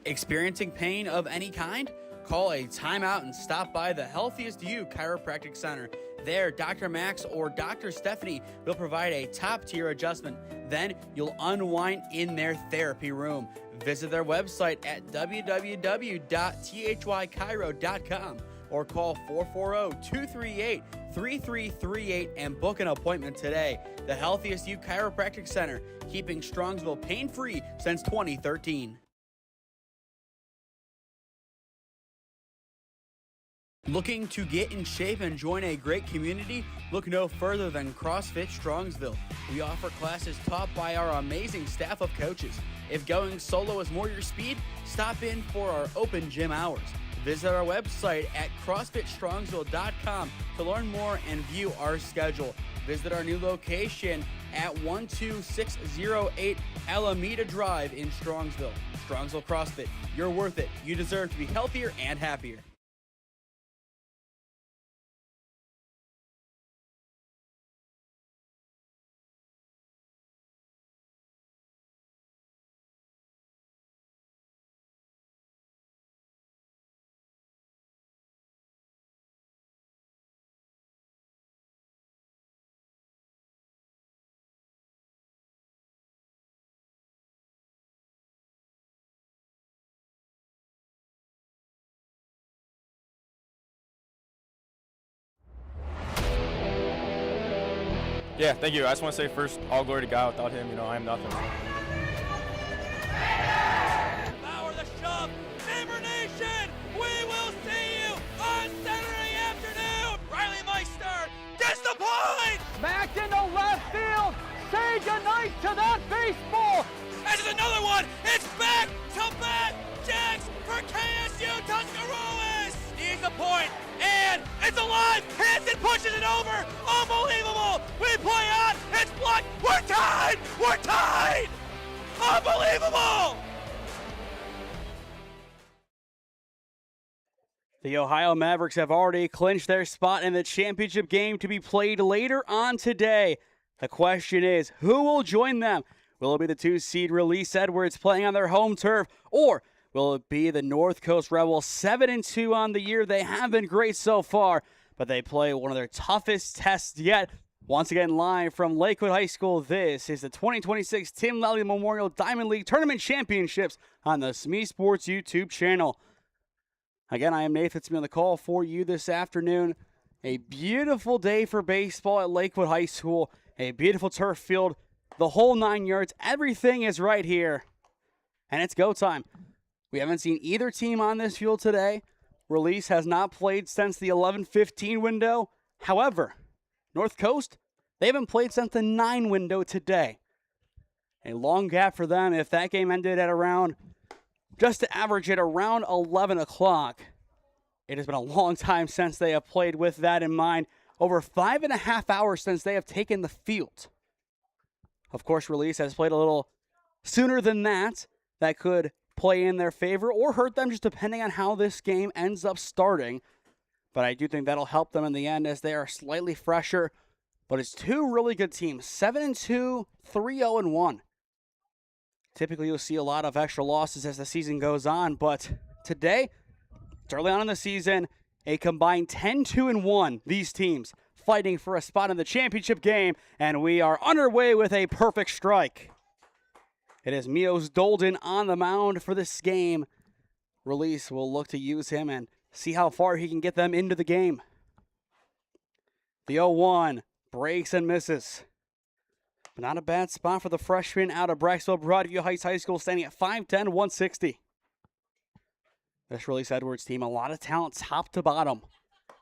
Experiencing pain of any kind? Call a timeout and stop by the Healthiest You Chiropractic Center. There, Dr. Max or Dr. Stephanie will provide a top-tier adjustment. Then you'll unwind in their therapy room. Visit their website at www.thychiro.com or call 440-238-3338 and book an appointment today. The Healthiest You Chiropractic Center, keeping Strongsville pain-free since 2013. Looking to get in shape and join a great community? Look no further than CrossFit Strongsville. We offer classes taught by our amazing staff of coaches. If going solo is more your speed, stop in for our open gym hours. Visit our website at CrossFitStrongsville.com to learn more and view our schedule. Visit our new location at 12608 Alameda Drive in Strongsville. Strongsville CrossFit, you're worth it. You deserve to be healthier and happier. Yeah, thank you. I just want to say first, all glory to God. Without him, I am nothing. Power the shove. Neighbor Nation, we will see you on Saturday afternoon. Riley Meister gets the point. Back into left field. Say goodnight to that baseball. This is another one. It's back to back Jacks for KSU Tuscarawas. Needs the point, and it's alive. Hansen pushes it over. Unbelievable. We play on. It's blocked. We're tied. We're tied. Unbelievable. The Ohio Mavericks have already clinched their spot in the championship game to be played later on today. The question is, who will join them? Will it be the 2-seed Release Edwards playing on their home turf, or will it be the North Coast Rebels 7-2 on the year? They have been great so far, but they play one of their toughest tests yet. Once again, live from Lakewood High School, this is the 2026 Tim Lally Memorial Diamond League Tournament Championships on the SmeeSports YouTube channel. Again, I am Nathan Smee on the call for you this afternoon. A beautiful day for baseball at Lakewood High School. A beautiful turf field. The whole 9 yards. Everything is right here. And it's go time. We haven't seen either team on this field today. Release has not played since the 11-15 window. However, North Coast, they haven't played since the 9 window today. A long gap for them if that game ended at around, just to average it around 11 o'clock. It has been a long time since they have played with that in mind. Over 5.5 hours since they have taken the field. Of course, Release has played a little sooner than that. That could play in their favor or hurt them, just depending on how this game ends up starting. But I do think that'll help them in the end as they are slightly fresher. But it's two really good teams, 7-2, 3-0-1. Typically, you'll see a lot of extra losses as the season goes on, but today, it's early on in the season, a combined 10-2-1, these teams fighting for a spot in the championship game, and we are underway with a perfect strike. It is Mios Dolden on the mound for this game. Release will look to use him and see how far he can get them into the game. The 0-1 breaks and misses. But not a bad spot for the freshman out of Braxville Broadview Heights High School, standing at 5'10", 160. This Release Edwards team, a lot of talent top to bottom.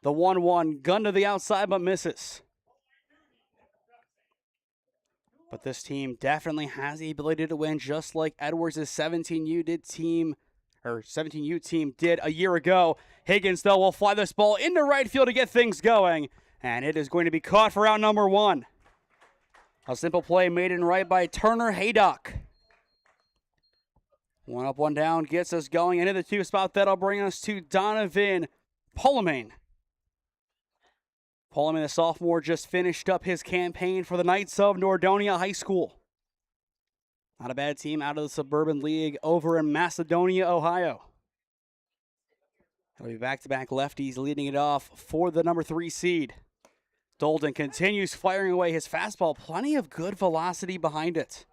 The 1-1, gun to the outside, but misses. But this team definitely has the ability to win, just like Edwards' 17U team did a year ago. Higgins, though, will fly this ball into right field to get things going, and it is going to be caught for out number 1. A simple play made in right by Turner Haydock. 1 up, 1 down gets us going into the 2 spot. That'll bring us to Donovan Polamain. Polamain, the sophomore, just finished up his campaign for the Knights of Nordonia High School. Not a bad team out of the Suburban League over in Macedonia, Ohio. It'll be back-to-back lefties leading it off for the number 3 seed. Dolden continues firing away his fastball. Plenty of good velocity behind it.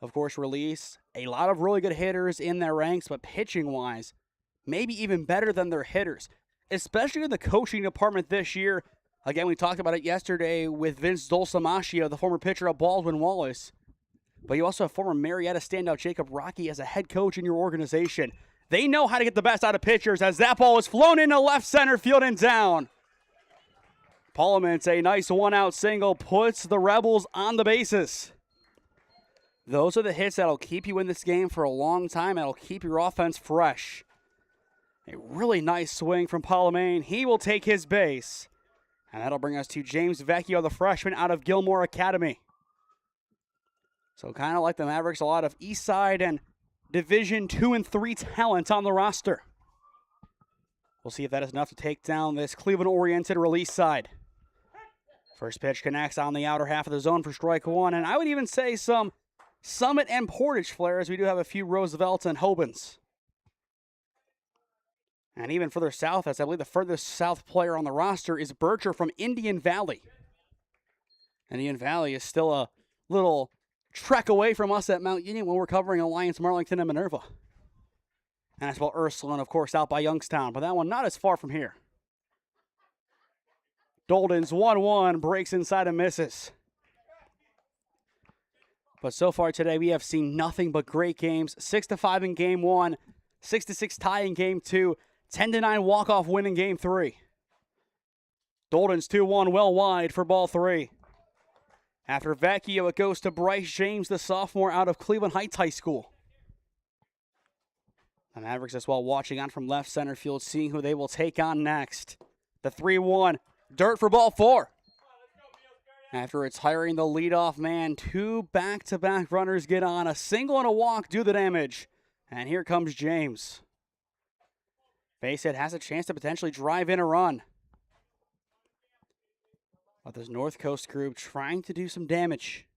Of course, Release, a lot of really good hitters in their ranks, but pitching-wise, maybe even better than their hitters, especially in the coaching department this year. Again, we talked about it yesterday with Vince Dulcimacchio, the former pitcher of Baldwin Wallace. But you also have former Marietta standout Jacob Rocky as a head coach in your organization. They know how to get the best out of pitchers as that ball is flown into left center field and down. Parliament, a nice one-out single, puts the Rebels on the bases. Those are the hits that'll keep you in this game for a long time. That'll keep your offense fresh. A really nice swing from Palomane. He will take his base. And that'll bring us to James Vecchio, the freshman out of Gilmore Academy. So kind of like the Mavericks, a lot of East Side and Division 2 and 3 talent on the roster. We'll see if that is enough to take down this Cleveland-oriented Release side. First pitch connects on the outer half of the zone for strike one. And I would even say some Summit and Portage flares. We do have a few Roosevelts and Hobans. And even further south, as I believe the furthest south player on the roster is Bircher from Indian Valley. Indian Valley is still a little trek away from us at Mount Union when we're covering Alliance, Marlington, and Minerva. And as well Ursuline, of course, out by Youngstown. But that one not as far from here. Dolden's 1-1, breaks inside and misses. But so far today, we have seen nothing but great games. 6-5 in game 1, 6-6 tie in game 2, 10-9 walk-off win in game 3. Dolden's 2-1 well wide for ball 3. After Vecchio, it goes to Bryce James, the sophomore out of Cleveland Heights High School. The Mavericks as well watching on from left center field, seeing who they will take on next. The 3-1, dirt for ball 4. After retiring the leadoff man, 2 back-to-back runners get on. A single and a walk do the damage. And here comes James. Base hit has a chance to potentially drive in a run. But this North Coast group trying to do some damage.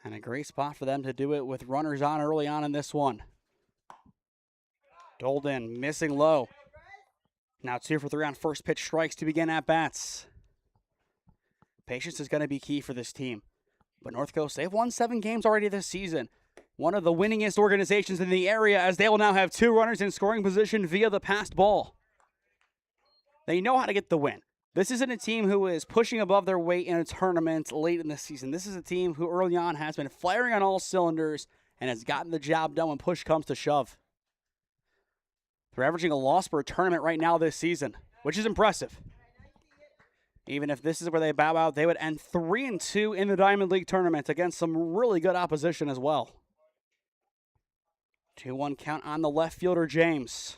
And a great spot for them to do it with runners on early on in this one. Dolden missing low. Now 2 for 3 on first pitch strikes to begin at-bats. Patience is going to be key for this team. But North Coast, they've won 7 games already this season. One of the winningest organizations in the area, as they will now have 2 runners in scoring position via the passed ball. They know how to get the win. This isn't a team who is pushing above their weight in a tournament late in the season. This is a team who early on has been firing on all cylinders and has gotten the job done when push comes to shove. They're averaging a loss per tournament right now this season, which is impressive. Even if this is where they bow out, they would end 3-2 in the Diamond League tournament against some really good opposition as well. 2-1 count on the left fielder, James.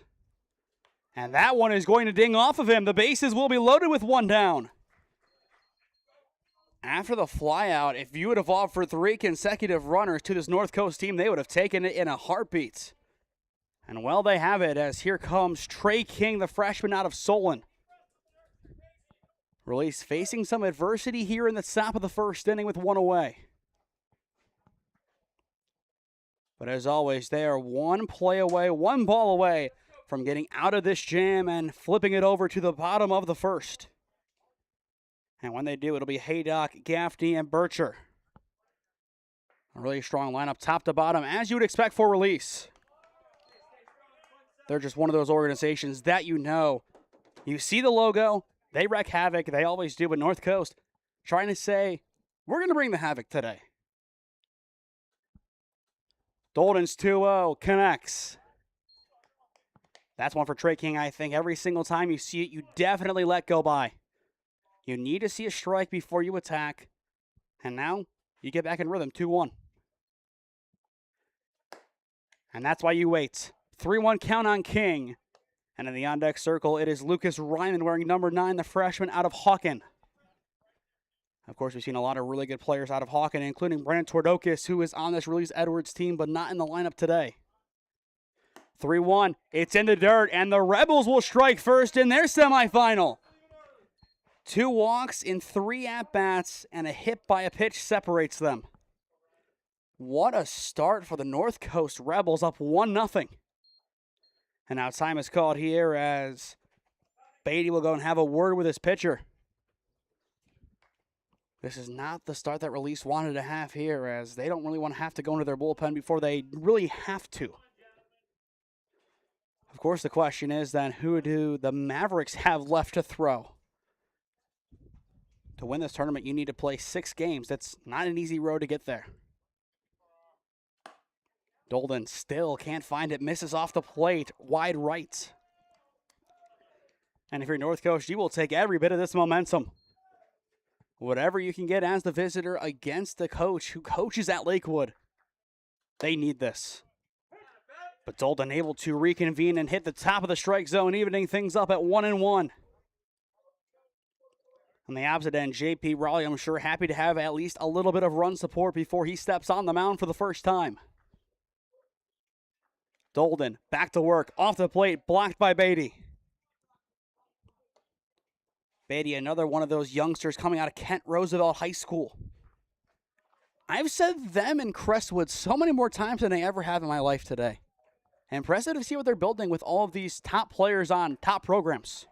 And that one is going to ding off of him. The bases will be loaded with 1 down. After the flyout, if you would have offered 3 consecutive runners to this North Coast team, they would have taken it in a heartbeat. And well, they have it, as here comes Trey King, the freshman out of Solon. Release facing some adversity here in the top of the first inning with 1 away. But as always, they are 1 play away, 1 ball away from getting out of this jam and flipping it over to the bottom of the first. And when they do, it'll be Haydock, Gaffney, and Bircher. A really strong lineup top to bottom, as you would expect for Release. They're just one of those organizations that you know. You see the logo, they wreak havoc, they always do, but North Coast trying to say, we're going to bring the havoc today. Dolden's 2-0, connects. That's one for Trey King, I think. Every single time you see it, you definitely let go by. You need to see a strike before you attack. And now, you get back in rhythm, 2-1. And that's why you wait. 3-1 count on King. And in the on-deck circle, it is Lucas Ryman wearing number 9, the freshman out of Hawken. Of course, we've seen a lot of really good players out of Hawken, including Brandon Twardokis, who is on this Release Edwards team, but not in the lineup today. 3-1, it's in the dirt, and the Rebels will strike first in their semifinal. 2 walks in 3 at-bats, and a hit by a pitch separates them. What a start for the North Coast Rebels, up 1-0. And now time is called here as Beatty will go and have a word with his pitcher. This is not the start that Release wanted to have here, as they don't really want to have to go into their bullpen before they really have to. Of course, the question is then, who do the Mavericks have left to throw? To win this tournament, you need to play 6 games. That's not an easy road to get there. Dolden still can't find it, misses off the plate, wide right. And if you're North Coast, you will take every bit of this momentum. Whatever you can get as the visitor against the coach who coaches at Lakewood. They need this. But Dolden able to reconvene and hit the top of the strike zone, evening things up at 1-1. On the opposite end, J.P. Raleigh, I'm sure, happy to have at least a little bit of run support before he steps on the mound for the first time. Dolden back to work, off the plate, blocked by Beatty. Beatty, another one of those youngsters coming out of Kent Roosevelt High School. I've said them and Crestwood so many more times than I ever have in my life today. Impressive to see what they're building with all of these top players on top programs.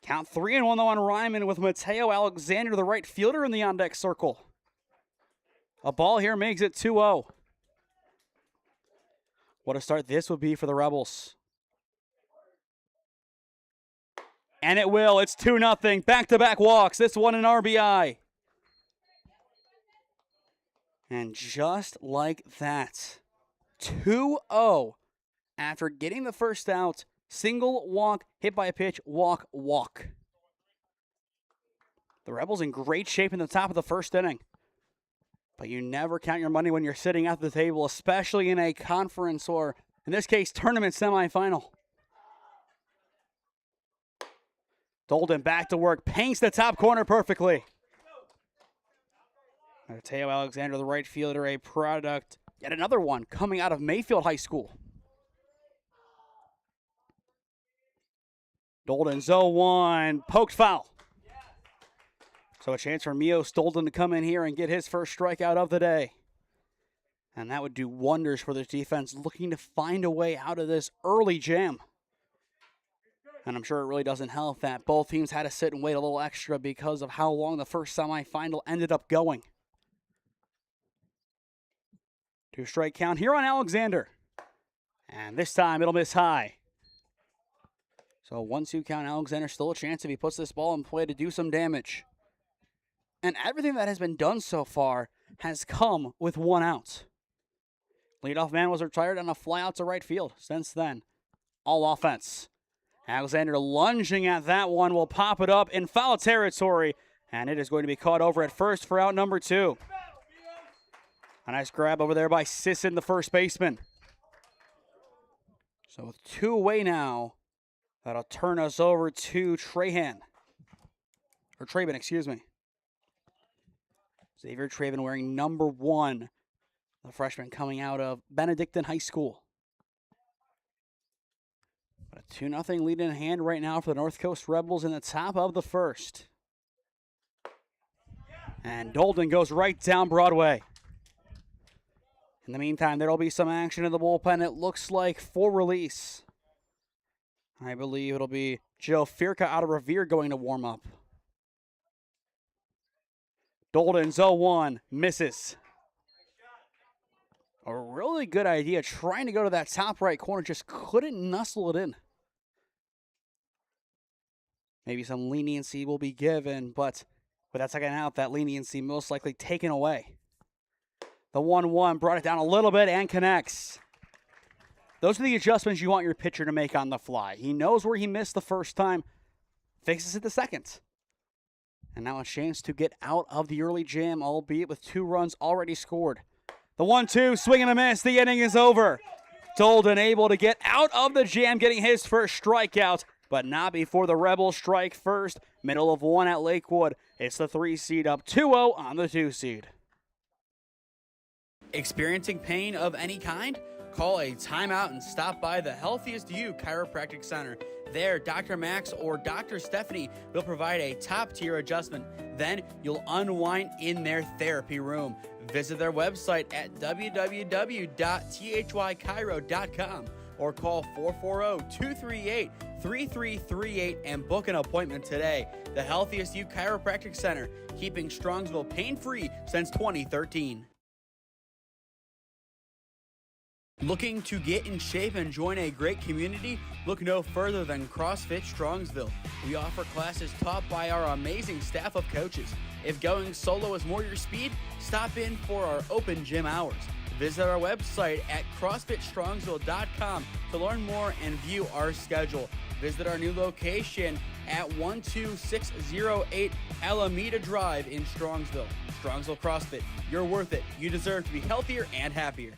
Count 3-1 though on Ryman with Mateo Alexander, the right fielder, in the on-deck circle. A ball here makes it 2-0. What a start this would be for the Rebels. And it will. It's 2-0. Back-to-back walks. This one an RBI. And just like that, 2-0 after getting the first out. Single, walk, hit by a pitch, walk, walk. The Rebels in great shape in the top of the first inning. But you never count your money when you're sitting at the table, especially in a conference or, in this case, tournament semifinal. Dolden back to work, paints the top corner perfectly. Mateo Alexander, the right fielder, a product, yet another one coming out of Mayfield High School. Dolden 0-1, poked foul. So a chance for Mio Stolden to come in here and get his first strikeout of the day. And that would do wonders for this defense, looking to find a way out of this early jam. And I'm sure it really doesn't help that both teams had to sit and wait a little extra because of how long the first semifinal ended up going. 2-strike count here on Alexander. And this time it'll miss high. So 1-2 count, Alexander still a chance if he puts this ball in play to do some damage. And everything that has been done so far has come with 1 out. Leadoff man was retired on a fly out to right field. Since then, all offense. Alexander lunging at that one will pop it up in foul territory. And it is going to be caught over at first for out number 2. A nice grab over there by Sisson, the first baseman. So with 2 away now, that'll turn us over to Trahan. Or Traven, excuse me. Xavier Traven wearing number 1. The freshman coming out of Benedictine High School. But a 2-0 lead in hand right now for the North Coast Rebels in the top of the first. And Dolden goes right down Broadway. In the meantime, there will be some action in the bullpen. It looks like for Release. I believe it'll be Joe Firka out of Revere going to warm up. Dolden 0-1, misses. A really good idea, trying to go to that top right corner, just couldn't nuzzle it in. Maybe some leniency will be given, but with that second out, that leniency most likely taken away. The 1-1 brought it down a little bit and connects. Those are the adjustments you want your pitcher to make on the fly. He knows where he missed the first time, fixes it the second. And now a chance to get out of the early jam, albeit with 2 runs already scored. The 1-2, swing and a miss. The inning is over. Dolden able to get out of the jam, getting his first strikeout, but not before the Rebels strike first. Middle of 1 at Lakewood. It's the 3 seed up 2-0 on the 2 seed. Experiencing pain of any kind? call a timeout and stop by the Healthiest You Chiropractic Center. There, Dr. Max or Dr. Stephanie will provide a top-tier adjustment. Then you'll unwind in their therapy room. Visit their website at www.thychiro.com or call 440-238-3338 and book an appointment today. The Healthiest You Chiropractic Center, keeping Strongsville pain-free since 2013. Looking to get in shape and join a great community? Look no further than CrossFit Strongsville. We offer classes taught by our amazing staff of coaches. If going solo is more your speed, stop in for our open gym hours. Visit our website at CrossFitStrongsville.com to learn more and view our schedule. Visit our new location at 12608 Alameda Drive in Strongsville. Strongsville CrossFit, you're worth it. You deserve to be healthier and happier.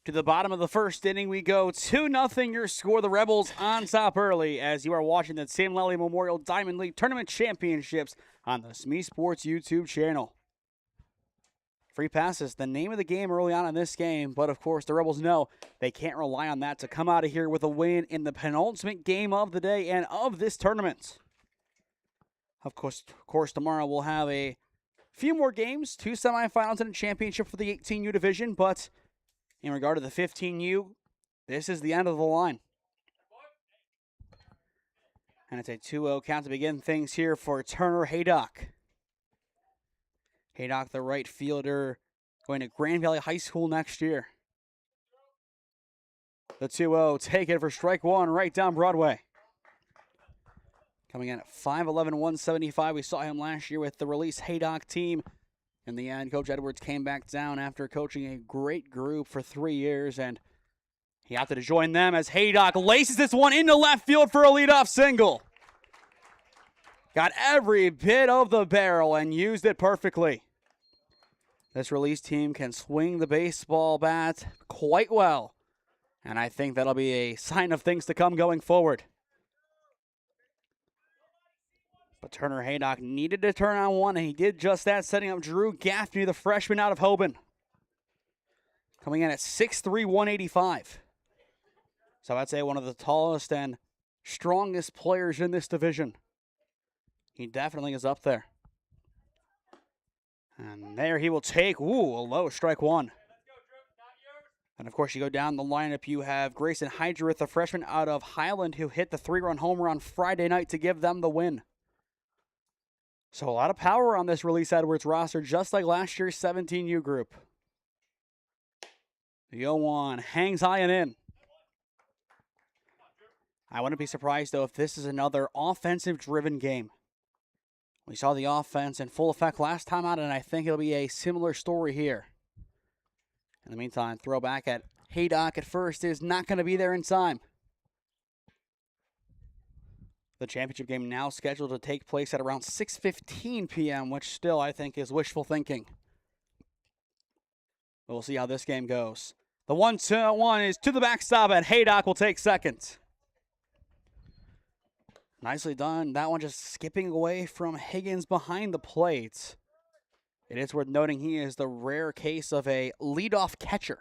To the bottom of the first inning we go. 2-0 your score. The Rebels on top early as you are watching the Sam Lally Memorial Diamond League Tournament Championships on the SmeeSports YouTube channel. Free passes, the name of the game early on in this game, but of course the Rebels know they can't rely on that to come out of here with a win in the penultimate game of the day and of this tournament. Of course, tomorrow we'll have a few more games, 2 semifinals and a championship for the 18U division, but in regard to the 15U, this is the end of the line. And it's a 2-0 count to begin things here for Turner Haydock. Haydock, the right fielder, going to Grand Valley High School next year. The 2-0, take it for strike one right down Broadway. Coming in at 5'11", 175. We saw him last year with the Release Haydock team. In the end, Coach Edwards came back down after coaching a great group for 3 years, and he opted to join them as Haydock laces this one into left field for a leadoff single. Got every bit of the barrel and used it perfectly. This Release team can swing the baseball bat quite well, and I think that'll be a sign of things to come going forward. But Turner Haydock needed to turn on one, and he did just that, setting up Drew Gaffney, the freshman out of Hoban. Coming in at 6'3", 185. So I'd say one of the tallest and strongest players in this division. He definitely is up there. And there he will take, a low strike one. And of course, you go down the lineup, you have Grayson Hydrith, the freshman out of Highland, who hit the 3-run homer on Friday night to give them the win. So a lot of power on this Release Edwards roster, just like last year's 17U group. The 0-1 hangs high and in. I wouldn't be surprised, though, if this is another offensive-driven game. We saw the offense in full effect last time out, and I think it'll be a similar story here. In the meantime, throw back at Haydock at first is not going to be there in time. The championship game now scheduled to take place at around 6:15 p.m., which still I think is wishful thinking. We'll see how this game goes. The 1-2-1 is to the backstop, and Haydock will take second. Nicely done. That one just skipping away from Higgins behind the plate. It is worth noting he is the rare case of a leadoff catcher.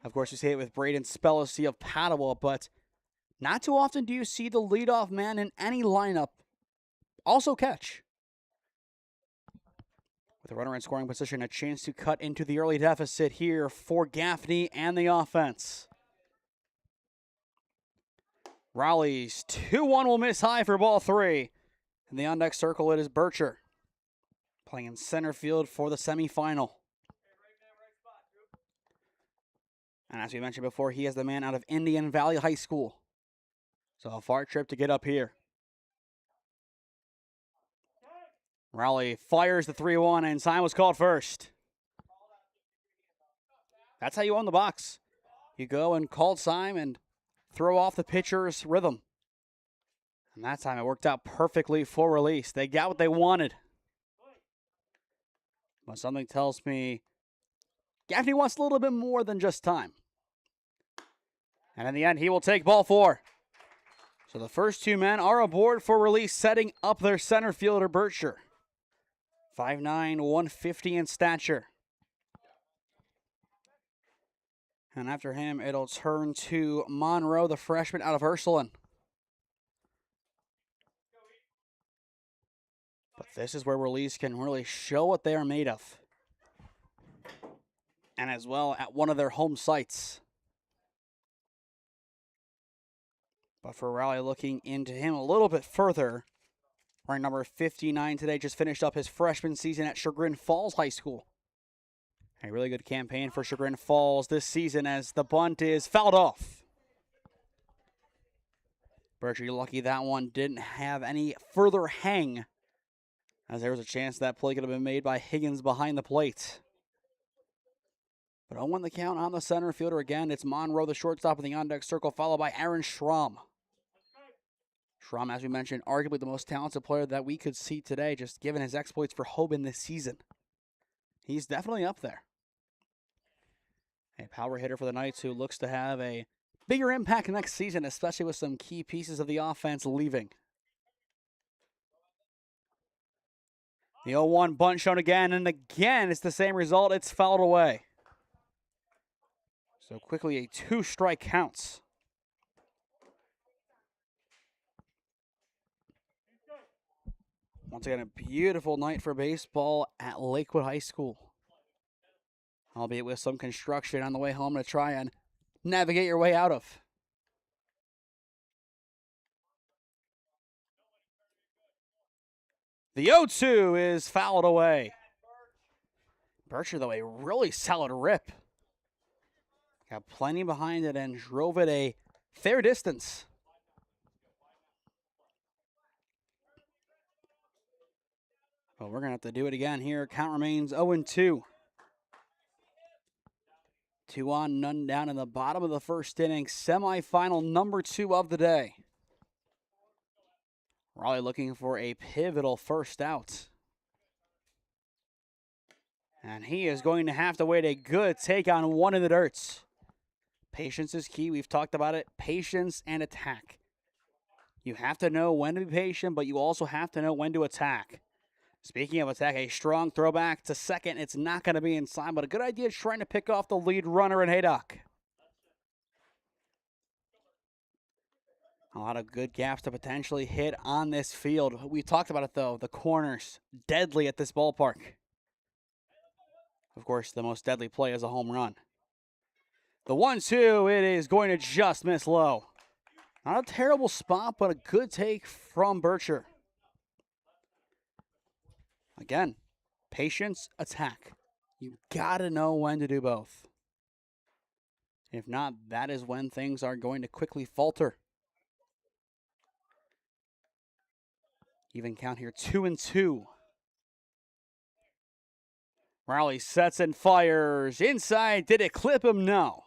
Of course, you see it with Braden Spellacy of Padua, but Not too often do you see the leadoff man in any lineup also catch. With a runner in scoring position, a chance to cut into the early deficit here for Gaffney and the offense. Raleigh's 2-1 will miss high for ball 3. In the on-deck circle, it is Bircher playing in center field for the semifinal. And as we mentioned before, he is the man out of Indian Valley High School. So a far trip to get up here. Raleigh fires the 3-1, and time was called first. That's how you own the box. You go and call time and throw off the pitcher's rhythm. And that time it worked out perfectly for release. They got what they wanted. But something tells me Gaffney wants a little bit more than just time. And in the end, he will take ball 4. So the first 2 men are aboard for release, setting up their center fielder, Bircher. 5'9", 150 in stature. And after him, it'll turn to Monroe, the freshman out of Ursuline. But this is where release can really show what they are made of. And as well at one of their home sites. But for Raleigh, looking into him a little bit further, ranked number 59 today, just finished up his freshman season at Chagrin Falls High School. A really good campaign for Chagrin Falls this season as the bunt is fouled off. Bircher, lucky that one didn't have any further hang, as there was a chance that play could have been made by Higgins behind the plate. But 0-1 the count on the center fielder again. It's Monroe, the shortstop in the on-deck circle, followed by Aaron Schramm. Schramm, as we mentioned, arguably the most talented player that we could see today, just given his exploits for Hoban this season. He's definitely up there. A power hitter for the Knights who looks to have a bigger impact next season, especially with some key pieces of the offense leaving. The 0-1 bunt shown again, and again it's the same result. It's fouled away. So quickly a 2-strike counts. Once again, a beautiful night for baseball at Lakewood High School. Albeit with some construction on the way home to try and navigate your way out of. The 0-2 is fouled away. Bircher, though, a really solid rip. Got plenty behind it and drove it a fair distance. But we're going to have to do it again here. Count remains 0-2. 2 on, none down in the bottom of the first inning. Semifinal number 2 of the day. Raleigh looking for a pivotal first out. And he is going to have to wait a good take on one in the dirt. Patience is key. We've talked about it. Patience and attack. You have to know when to be patient, but you also have to know when to attack. Speaking of attack, a strong throwback to second. It's not going to be inside, but a good idea is trying to pick off the lead runner in Haydock. A lot of good gaps to potentially hit on this field. We talked about it, though. The corners, deadly at this ballpark. Of course, the most deadly play is a home run. The 1-2, it is going to just miss low. Not a terrible spot, but a good take from Bircher. Again, patience, attack. You gotta know when to do both. If not, that is when things are going to quickly falter. Even count here, 2-2. Raleigh sets and fires. Inside, did it clip him? No.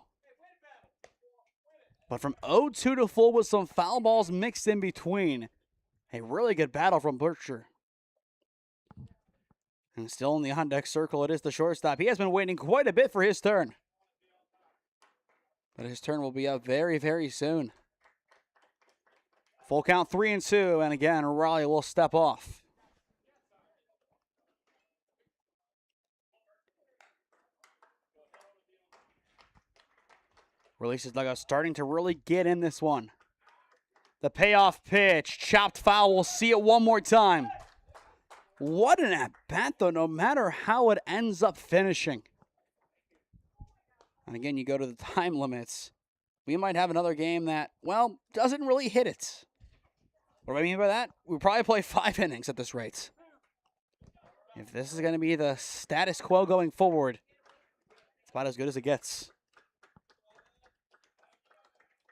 But from 0-2 to full with some foul balls mixed in between. A really good battle from Bircher. And still in the on-deck circle, it is the shortstop. He has been waiting quite a bit for his turn. But his turn will be up very, very soon. Full count, 3-2, and again, Raleigh will step off. Releases dugout starting to really get in this one. The payoff pitch, chopped foul. We'll see it one more time. What an at-bat, though, no matter how it ends up finishing. And again, you go to the time limits. We might have another game that, well, doesn't really hit it. What do I mean by that? We'll probably play 5 innings at this rate. If this is going to be the status quo going forward, it's about as good as it gets.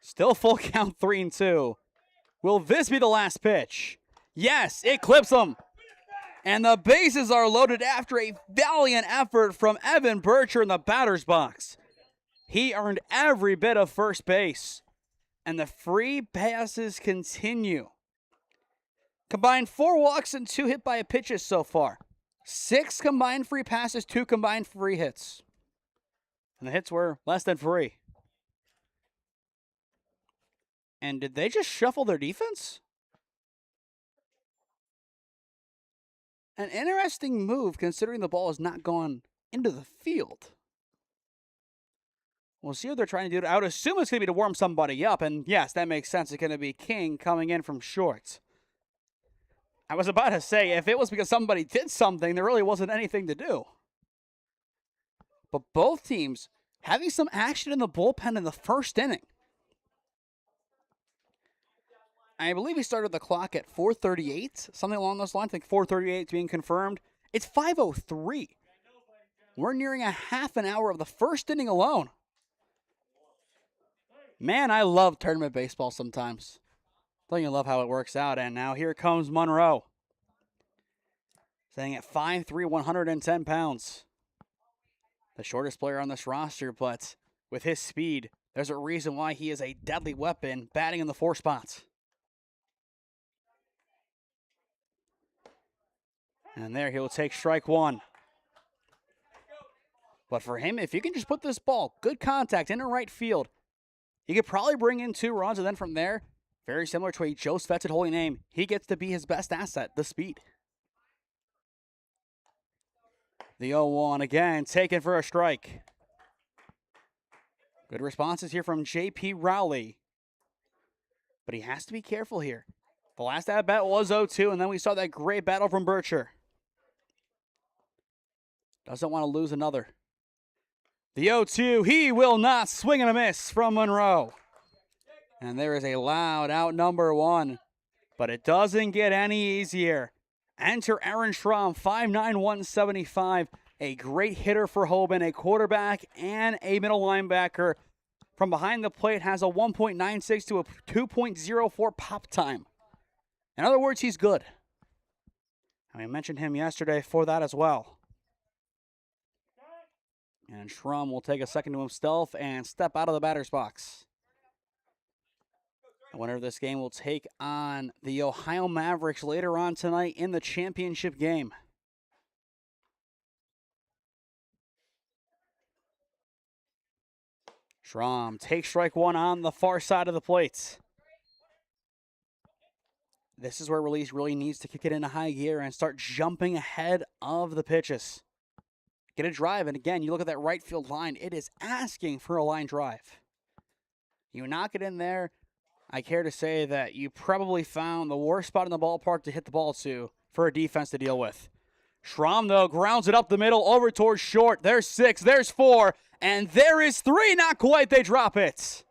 Still full count, 3-2. Will this be the last pitch? Yes, it clips him. And the bases are loaded after a valiant effort from Evan Bircher in the batter's box. He earned every bit of first base. And the free passes continue. Combined 4 walks and 2 hit by pitches so far. 6 combined free passes, 2 combined free hits. And the hits were less than free. And did they just shuffle their defense? An interesting move considering the ball has not gone into the field. We'll see what they're trying to do. I would assume it's going to be to warm somebody up. And yes, that makes sense. It's going to be King coming in from short. I was about to say, if it was because somebody did something, there really wasn't anything to do. But both teams having some action in the bullpen in the first inning. I believe he started the clock at 4:38, something along those lines. I think 4:38 being confirmed. It's 5:03. We're nearing a half an hour of the first inning alone. Man, I love tournament baseball sometimes. Don't you love how it works out? And now here comes Monroe. Staying at 5'3", 110 pounds. The shortest player on this roster, but with his speed, there's a reason why he is a deadly weapon, batting in the 4 spots. And there he'll take strike 1. But for him, if you can just put this ball, good contact, into right field, he could probably bring in 2 runs, and then from there, very similar to a Joe Svets at Holy Name, he gets to be his best asset, the speed. The 0-1 again, taken for a strike. Good responses here from J.P. Rowley. But he has to be careful here. The last at-bat was 0-2, and then we saw that great battle from Bircher. Doesn't want to lose another. The 0-2, he will not swing and a miss from Monroe. And there is a loud out number 1. But it doesn't get any easier. Enter Aaron Schramm, 5'9", 175. A great hitter for Hoban, a quarterback and a middle linebacker. From behind the plate has a 1.96 to a 2.04 pop time. In other words, he's good. And we mentioned him yesterday for that as well. And Schramm will take a second to himself and step out of the batter's box. The winner of this game will take on the Ohio Mavericks later on tonight in the championship game. Schramm takes strike 1 on the far side of the plate. This is where Release really needs to kick it into high gear and start jumping ahead of the pitches. Get a drive, and again, you look at that right field line, it is asking for a line drive. You knock it in there, I care to say that you probably found the worst spot in the ballpark to hit the ball to for a defense to deal with. Schramm, though, grounds it up the middle, over towards short. There's 6, there's 4, and there is 3. Not quite, they drop it.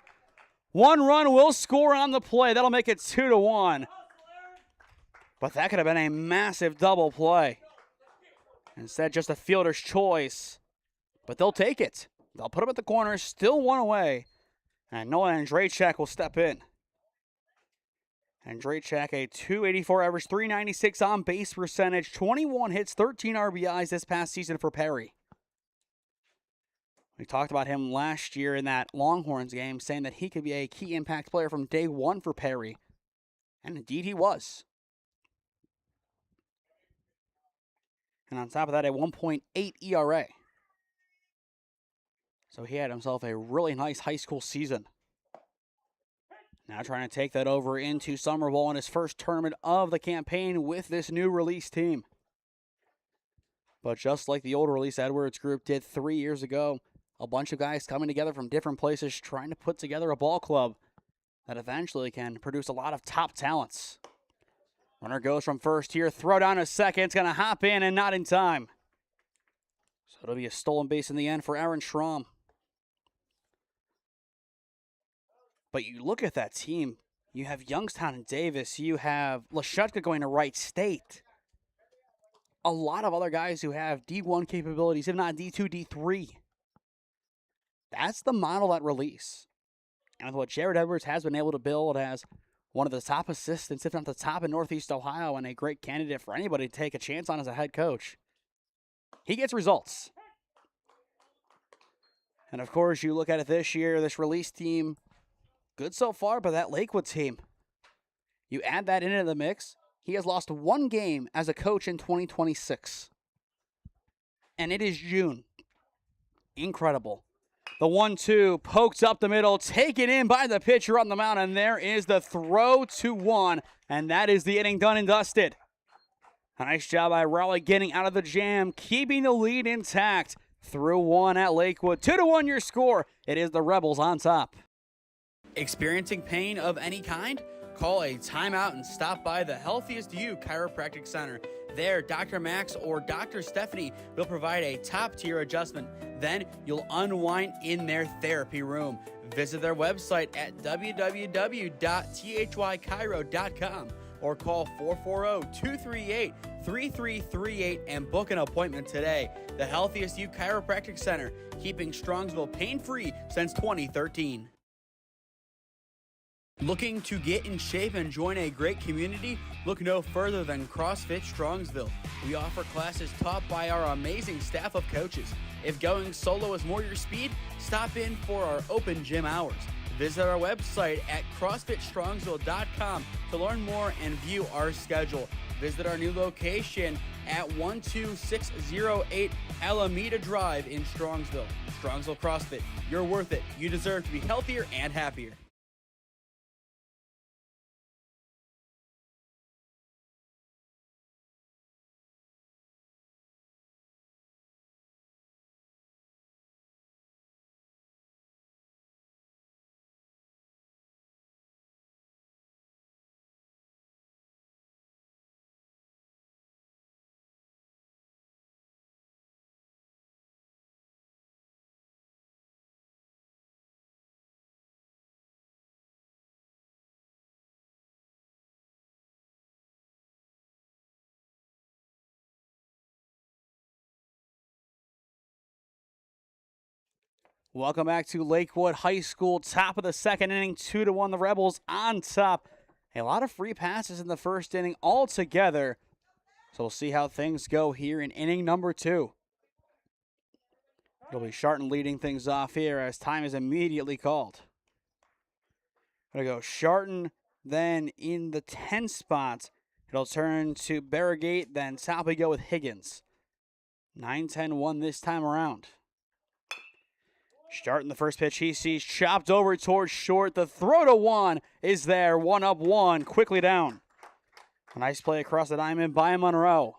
1 run will score on the play. That'll make it 2-1. But that could have been a massive double play. Instead, just a fielder's choice. But they'll take it. They'll put him at the corner, still 1 away. And Noah Andrzejczyk will step in. Andrzejczyk, a .284 average, .396 on base percentage, 21 hits, 13 RBIs this past season for Perry. We talked about him last year in that Longhorns game, saying that he could be a key impact player from day 1 for Perry. And indeed he was. And on top of that, a 1.8 ERA. So he had himself a really nice high school season. Now trying to take that over into Summer Bowl in his first tournament of the campaign with this new Release team. But just like the old Release Edwards group did 3 years ago, a bunch of guys coming together from different places trying to put together a ball club. that eventually can produce a lot of top talents. Runner goes from first here, throw down to second. It's going to hop in and not in time. So it'll be a stolen base in the end for Aaron Schramm. But you look at that team, you have Youngstown and Davis, you have Lashutka going to Wright State. A lot of other guys who have D1 capabilities, if not D2, D3. That's the model at release. And with what Jared Edwards has been able to build as one of the top assistants, if not the top in Northeast Ohio, and a great candidate for anybody to take a chance on as a head coach, he gets results. And of course, you look at it this year, this release team, good so far, but that Lakewood team, you add that into the mix, he has lost one game as a coach in 2026. And it is June. Incredible. The 1-2 poked up the middle, taken in by the pitcher on the mound, and there is the throw to one, and that is the inning done and dusted. A nice job by Lally getting out of the jam, keeping the lead intact. Through one at Lakewood. 2-1 your score. It is the Rebels on top. Experiencing pain of any kind? Call a timeout and stop by the Healthiest You Chiropractic Center. There, Dr. Max or Dr. Stephanie will provide a top-tier adjustment. Then you'll unwind in their therapy room. Visit their website at www.thychiro.com or call 440-238-3338 and book an appointment today. The Healthiest You Chiropractic Center, keeping Strongsville pain-free since 2013. Looking to get in shape and join a great community? Look no further than CrossFit Strongsville. We offer classes taught by our amazing staff of coaches. If going solo is more your speed, stop in for our open gym hours. Visit our website at CrossFitStrongsville.com to learn more and view our schedule. Visit our new location at 12608 Alameda Drive in Strongsville. Strongsville CrossFit, you're worth it. You deserve to be healthier and happier. Welcome back to Lakewood High School. Top of the second inning, 2-1 the Rebels on top. A lot of free passes in the first inning altogether. So we'll see how things go here in inning number 2. It'll be Sharton leading things off here as time is immediately called. Gonna go Sharton, then in the 10 spot, it'll turn to Barrigate, then top we go with Higgins. 9-10-1 this time around. Starting the first pitch he sees, chopped over towards short. The throw to one is there. 1-1, quickly down. A nice play across the diamond by Monroe.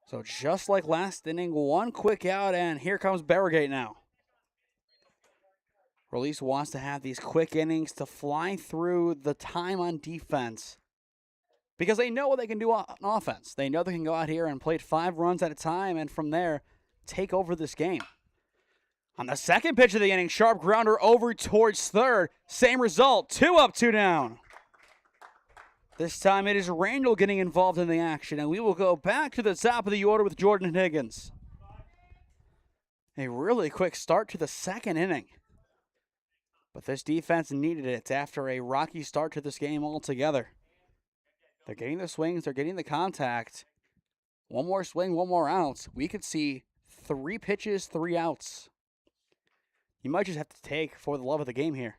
So just like last inning, one quick out, and here comes Barrigate now. Release wants to have these quick innings to fly through the time on defense because they know what they can do on offense. They know they can go out here and play 5 runs at a time, and from there, take over this game. On the second pitch of the inning, sharp grounder over towards third. Same result, 2 up, 2 down. This time it is Randall getting involved in the action, and we will go back to the top of the order with Jordan Higgins. A really quick start to the second inning. But this defense needed it after a rocky start to this game altogether. They're getting the swings, they're getting the contact. One more swing, one more out. We could see 3 pitches, 3 outs. You might just have to take for the love of the game here.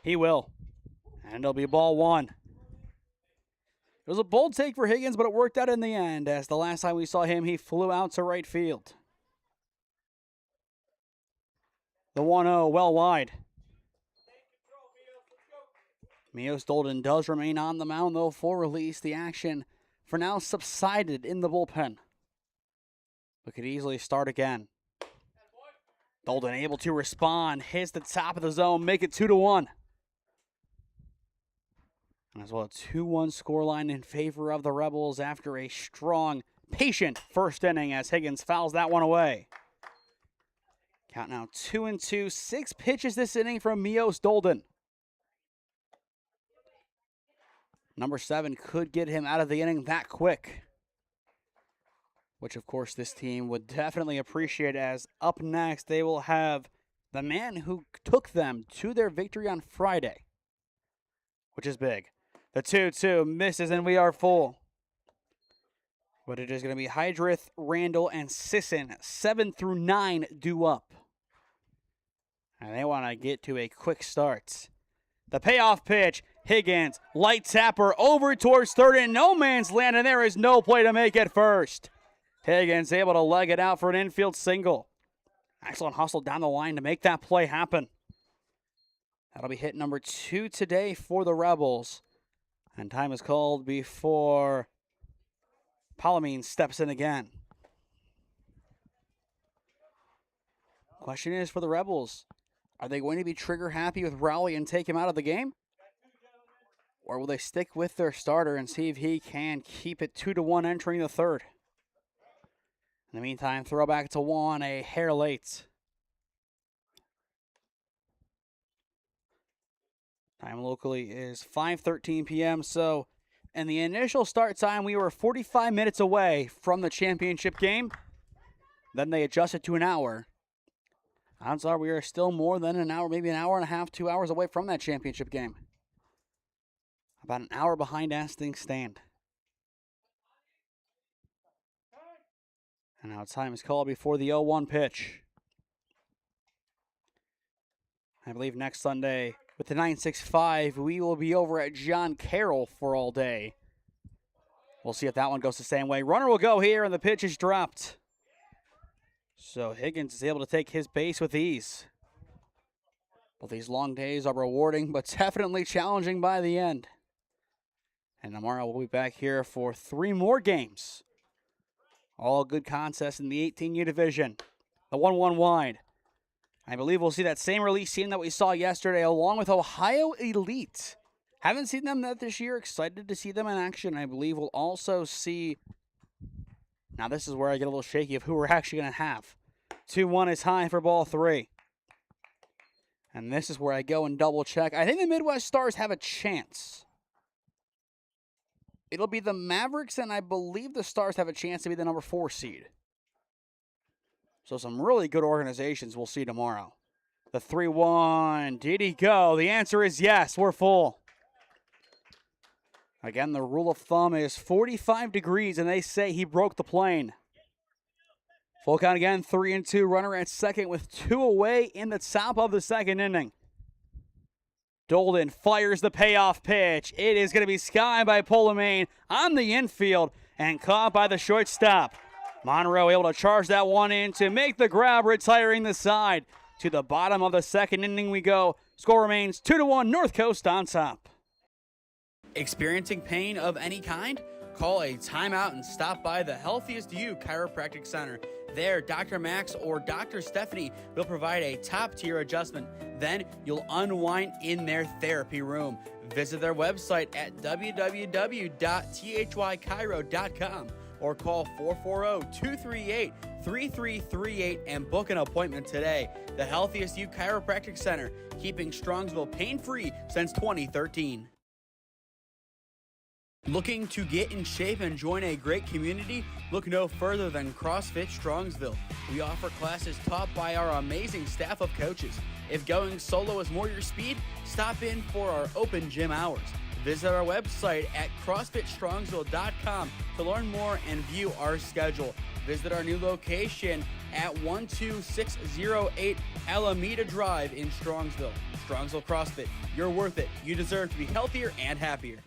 He will. And it'll be ball 1. It was a bold take for Higgins, but it worked out in the end, as the last time we saw him, he flew out to right field. The 1-0 well wide. Mio Stolden does remain on the mound, though, for release. The action for now subsided in the bullpen, but could easily start again. Dolden able to respond, hits the top of the zone, make it 2-1. And as well, a 2-1 scoreline in favor of the Rebels after a strong, patient first inning as Higgins fouls that one away. Count now 2-2, 6 pitches this inning from Mios Dolden. Number 7 could get him out of the inning that quick, which of course this team would definitely appreciate, as up next they will have the man who took them to their victory on Friday, which is big. The 2-2 misses and we are full. But it is going to be Hydrith, Randall, and Sisson, 7 through 9 due up. And they want to get to a quick start. The payoff pitch, Higgins, light tapper over towards third in no man's land, and there is no play to make it first. Higgins able to leg it out for an infield single. Excellent hustle down the line to make that play happen. That'll be hit number 2 today for the Rebels. And time is called before Palomine steps in again. Question is for the Rebels, are they going to be trigger happy with Rowley and take him out of the game? Or will they stick with their starter and see if he can keep it 2-1 entering the third? In the meantime, throwback to 1, a hair late. Time locally is 5:13 p.m., so in the initial start time, we were 45 minutes away from the championship game. Then they adjusted to an hour. Odds are we are still more than an hour, maybe an hour and a half, 2 hours away from that championship game. About an hour behind as things stand. And now time is called before the 0-1 pitch. I believe next Sunday with the 965, we will be over at John Carroll for all day. We'll see if that one goes the same way. Runner will go here, and the pitch is dropped. So Higgins is able to take his base with ease. Well, these long days are rewarding, but definitely challenging by the end. And tomorrow we'll be back here for 3 more games. All good contests in the 18U division. The 1-1 wide. I believe we'll see that same release team that we saw yesterday, along with Ohio Elite. Haven't seen them this year. Excited to see them in action. I believe we'll also see... Now this is where I get a little shaky of who we're actually going to have. 2-1 is high for ball 3. And this is where I go and double check. I think the Midwest Stars have a chance. It'll be the Mavericks, and I believe the Stars have a chance to be the number 4 seed. So some really good organizations we'll see tomorrow. The 3-1, did he go? The answer is yes, we're full. Again, the rule of thumb is 45 degrees, and they say he broke the plane. Full count again, 3-2, runner at second with 2 away in the top of the second inning. Dolden fires the payoff pitch. It is going to be skied by Palomine on the infield and caught by the shortstop. Monroe able to charge that one in to make the grab, retiring the side. To the bottom of the second inning we go. Score remains 2-1, North Coast on top. Experiencing pain of any kind? Call a timeout and stop by the Healthiest You Chiropractic Center. There, Dr. Max or Dr. Stephanie will provide a top-tier adjustment. Then you'll unwind in their therapy room. Visit their website at www.thychiro.com or call 440-238-3338 and book an appointment today. The Healthiest You Chiropractic Center, keeping Strongsville pain-free since 2013. Looking to get in shape and join a great community? Look no further than CrossFit Strongsville. We offer classes taught by our amazing staff of coaches. If going solo is more your speed, stop in for our open gym hours. Visit our website at CrossFitStrongsville.com to learn more and view our schedule. Visit our new location at 12608 Alameda Drive in Strongsville. Strongsville CrossFit, you're worth it. You deserve to be healthier and happier.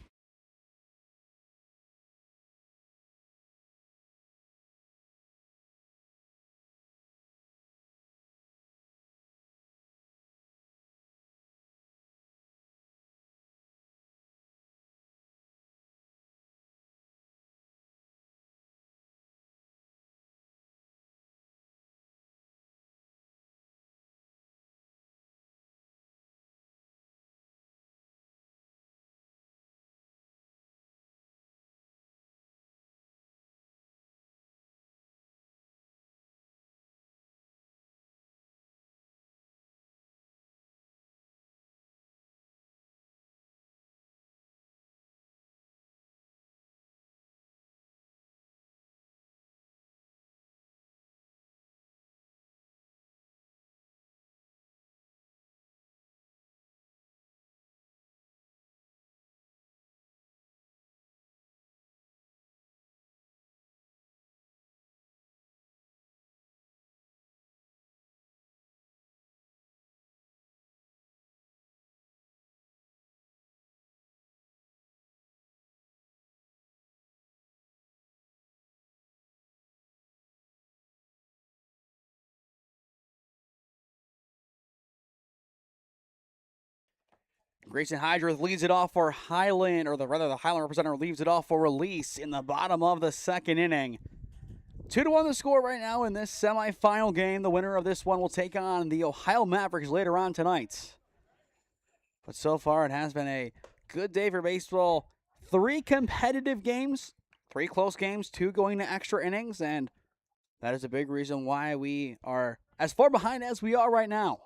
Grayson Hydroth leads it off for Highland, or the Highland representative leaves it off for Release in the bottom of the second inning. 2-1 the score right now in this semifinal game. The winner of this one will take on the Ohio Mavericks later on tonight. But so far it has been a good day for baseball. 3 competitive games, 3 close games, 2 going to extra innings, and that is a big reason why we are as far behind as we are right now.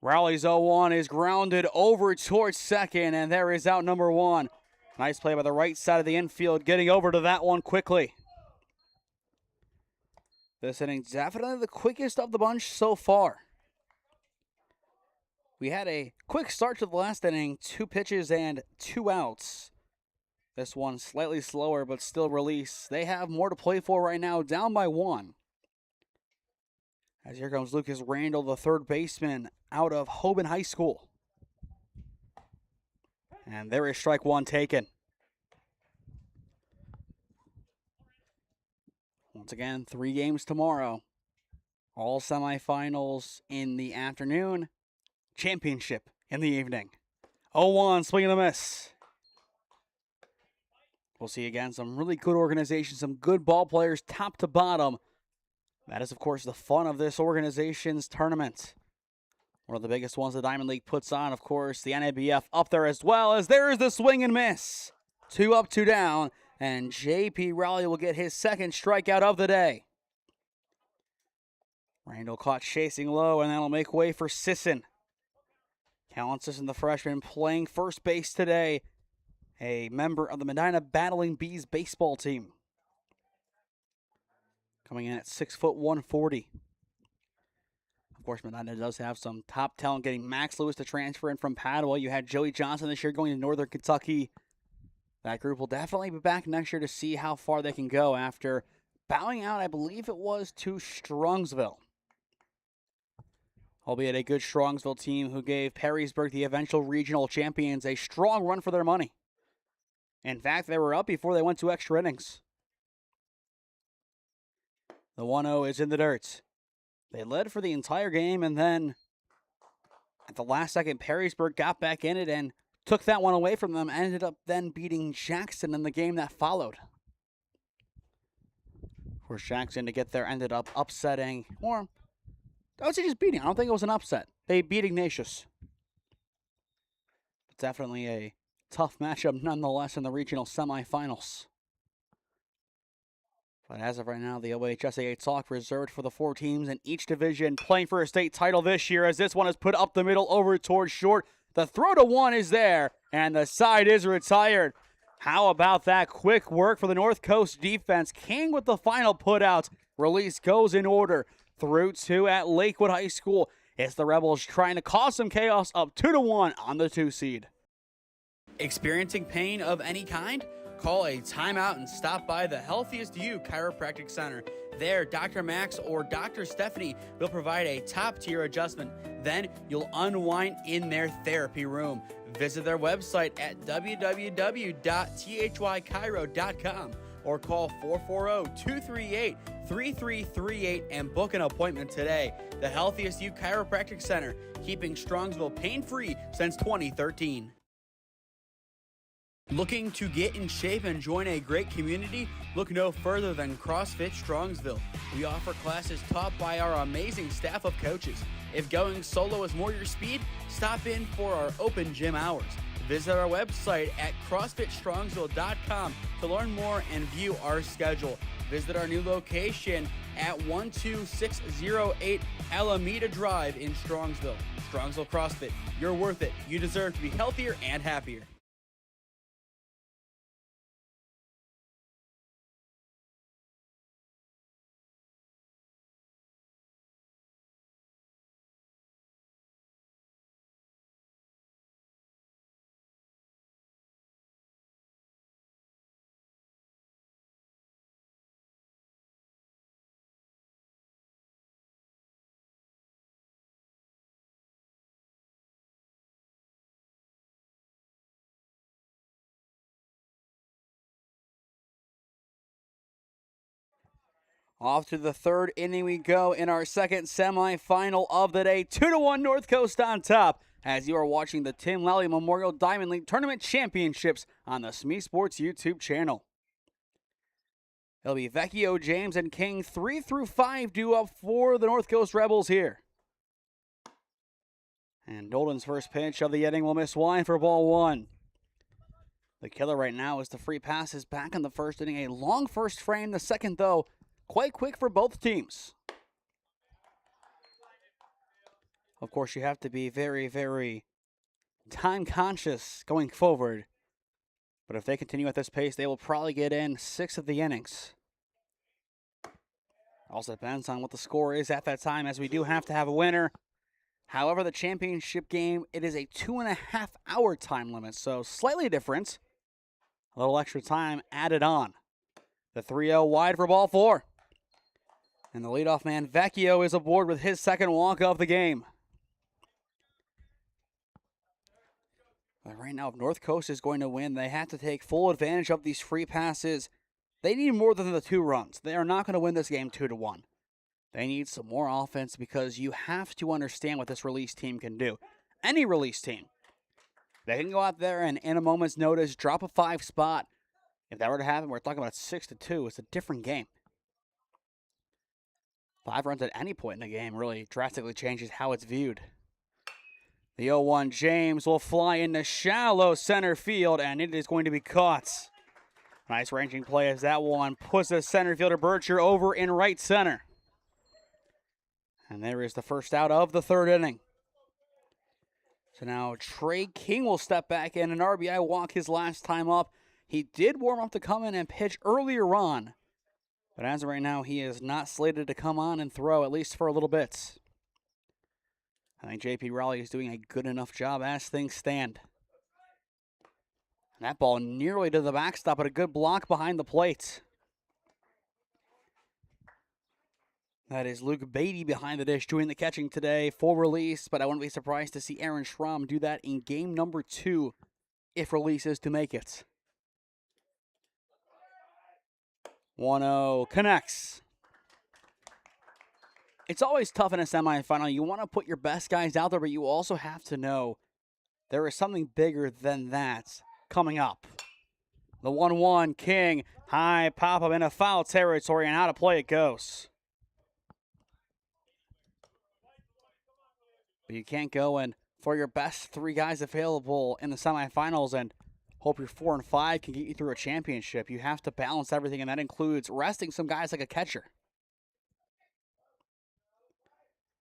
Rowley's 0-1 is grounded over towards second, and there is out number 1. Nice play by the right side of the infield, getting over to that one quickly. This inning definitely the quickest of the bunch so far. We had a quick start to the last inning, 2 pitches and 2 outs. This one slightly slower, but still Release. They have more to play for right now, down by 1. As here comes Lucas Randall, the third baseman out of Lakewood High School. And there is strike 1 taken. Once again, 3 games tomorrow. All semifinals in the afternoon. Championship in the evening. 0-1, swing and a miss. We'll see again some really good organization, some good ball players top to bottom. That is, of course, the fun of this organization's tournament. One of the biggest ones the Diamond League puts on, of course, the NABF up there as well, as there is the swing and miss. 2 up, 2 down, and J.P. Rowley will get his second strikeout of the day. Randall caught chasing low, and that'll make way for Sisson. Callan Sisson, the freshman, playing first base today, a member of the Medina Battling Bees baseball team. Coming in at 6 foot 140. Of course, Medina does have some top talent, getting Max Lewis to transfer in from Padua. You had Joey Johnson this year going to Northern Kentucky. That group will definitely be back next year to see how far they can go after bowing out, I believe it was, to Strongsville. Albeit a good Strongsville team who gave Perrysburg, the eventual regional champions, a strong run for their money. In fact, they were up before they went to extra innings. The 1-0 is in the dirt. They led for the entire game, and then at the last second, Perrysburg got back in it and took that one away from them, ended up then beating Jackson in the game that followed. Of course, Jackson to get there ended up upsetting, or I would say just beating. I don't think it was an upset. They beat Ignatius. Definitely a tough matchup nonetheless in the regional semifinals. But as of right now, the OHSAA talk reserved for the 4 teams in each division playing for a state title this year, as this one is put up the middle over towards short. The throw to 1 is there, and the side is retired. How about that quick work for the North Coast defense? King with the final putout. Release goes in order. Through 2 at Lakewood High School. It's the Rebels trying to cause some chaos, up 2-1 on the 2 seed. Experiencing pain of any kind? Call a timeout and stop by the Healthiest You Chiropractic Center. There, Dr. Max or Dr. Stephanie will provide a top-tier adjustment. Then you'll unwind in their therapy room. Visit their website at www.thychiro.com or call 440-238-3338 and book an appointment today. The Healthiest You Chiropractic Center, keeping Strongsville pain-free since 2013. Looking to get in shape and join a great community? Look no further than CrossFit Strongsville. We offer classes taught by our amazing staff of coaches. If going solo is more your speed, stop in for our open gym hours. Visit our website at CrossFitStrongsville.com to learn more and view our schedule. Visit our new location at 12608 Alameda Drive in Strongsville. Strongsville CrossFit, you're worth it. You deserve to be healthier and happier. Off to the third inning we go in our second semifinal of the day. 2-1 North Coast on top. as you are watching the Tim Lally Memorial Diamond League Tournament Championships on the SmeeSports YouTube channel. It'll be Vecchio, James, and King 3 through 5 due up for the North Coast Rebels here. And Dolden's first pitch of the inning will miss wide for ball one. The killer right now is the free passes back in the first inning. A long first frame. The second, though, quite quick for both teams. Of course, you have to be very, very time conscious going forward. But if they continue at this pace, they will probably get in 6 of the innings. Also depends on what the score is at that time, as we do have to have a winner. However, the championship game, it is a 2.5-hour time limit, so slightly different. A little extra time added on. The 3-0 wide for ball 4. And the leadoff man, Vecchio, is aboard with his second walk of the game. But right now, if North Coast is going to win, they have to take full advantage of these free passes. They need more than the 2 runs. They are not going to win this game 2-1. They need some more offense, because you have to understand what this release team can do. Any release team. They can go out there and, in a moment's notice, drop a 5 spot. If that were to happen, we're talking about 6-2. It's a different game. 5 runs at any point in the game really drastically changes how it's viewed. The 0-1 James will fly into shallow center field, and it is going to be caught. Nice ranging play as that one puts the center fielder Bircher over in right center. And there is the first out of the 3rd inning. So now Trey King will step back in, an RBI walk his last time up. He did warm up to come in and pitch earlier on. But as of right now, he is not slated to come on and throw, at least for a little bit. I think J.P. Raleigh is doing a good enough job as things stand. And that ball nearly to the backstop, but a good block behind the plate. That is Luke Beatty behind the dish doing the catching today for release, but I wouldn't be surprised to see Aaron Schramm do that in game number 2 if release is to make it. 1-0 connects. It's always tough in a semifinal. You want to put your best guys out there, but you also have to know there is something bigger than that coming up. The 1-1 King, high pop-up in a foul territory, and out of play it goes. But you can't go and for your best 3 guys available in the semifinals and hope your 4 and 5 can get you through a championship. You have to balance everything, and that includes resting some guys like a catcher.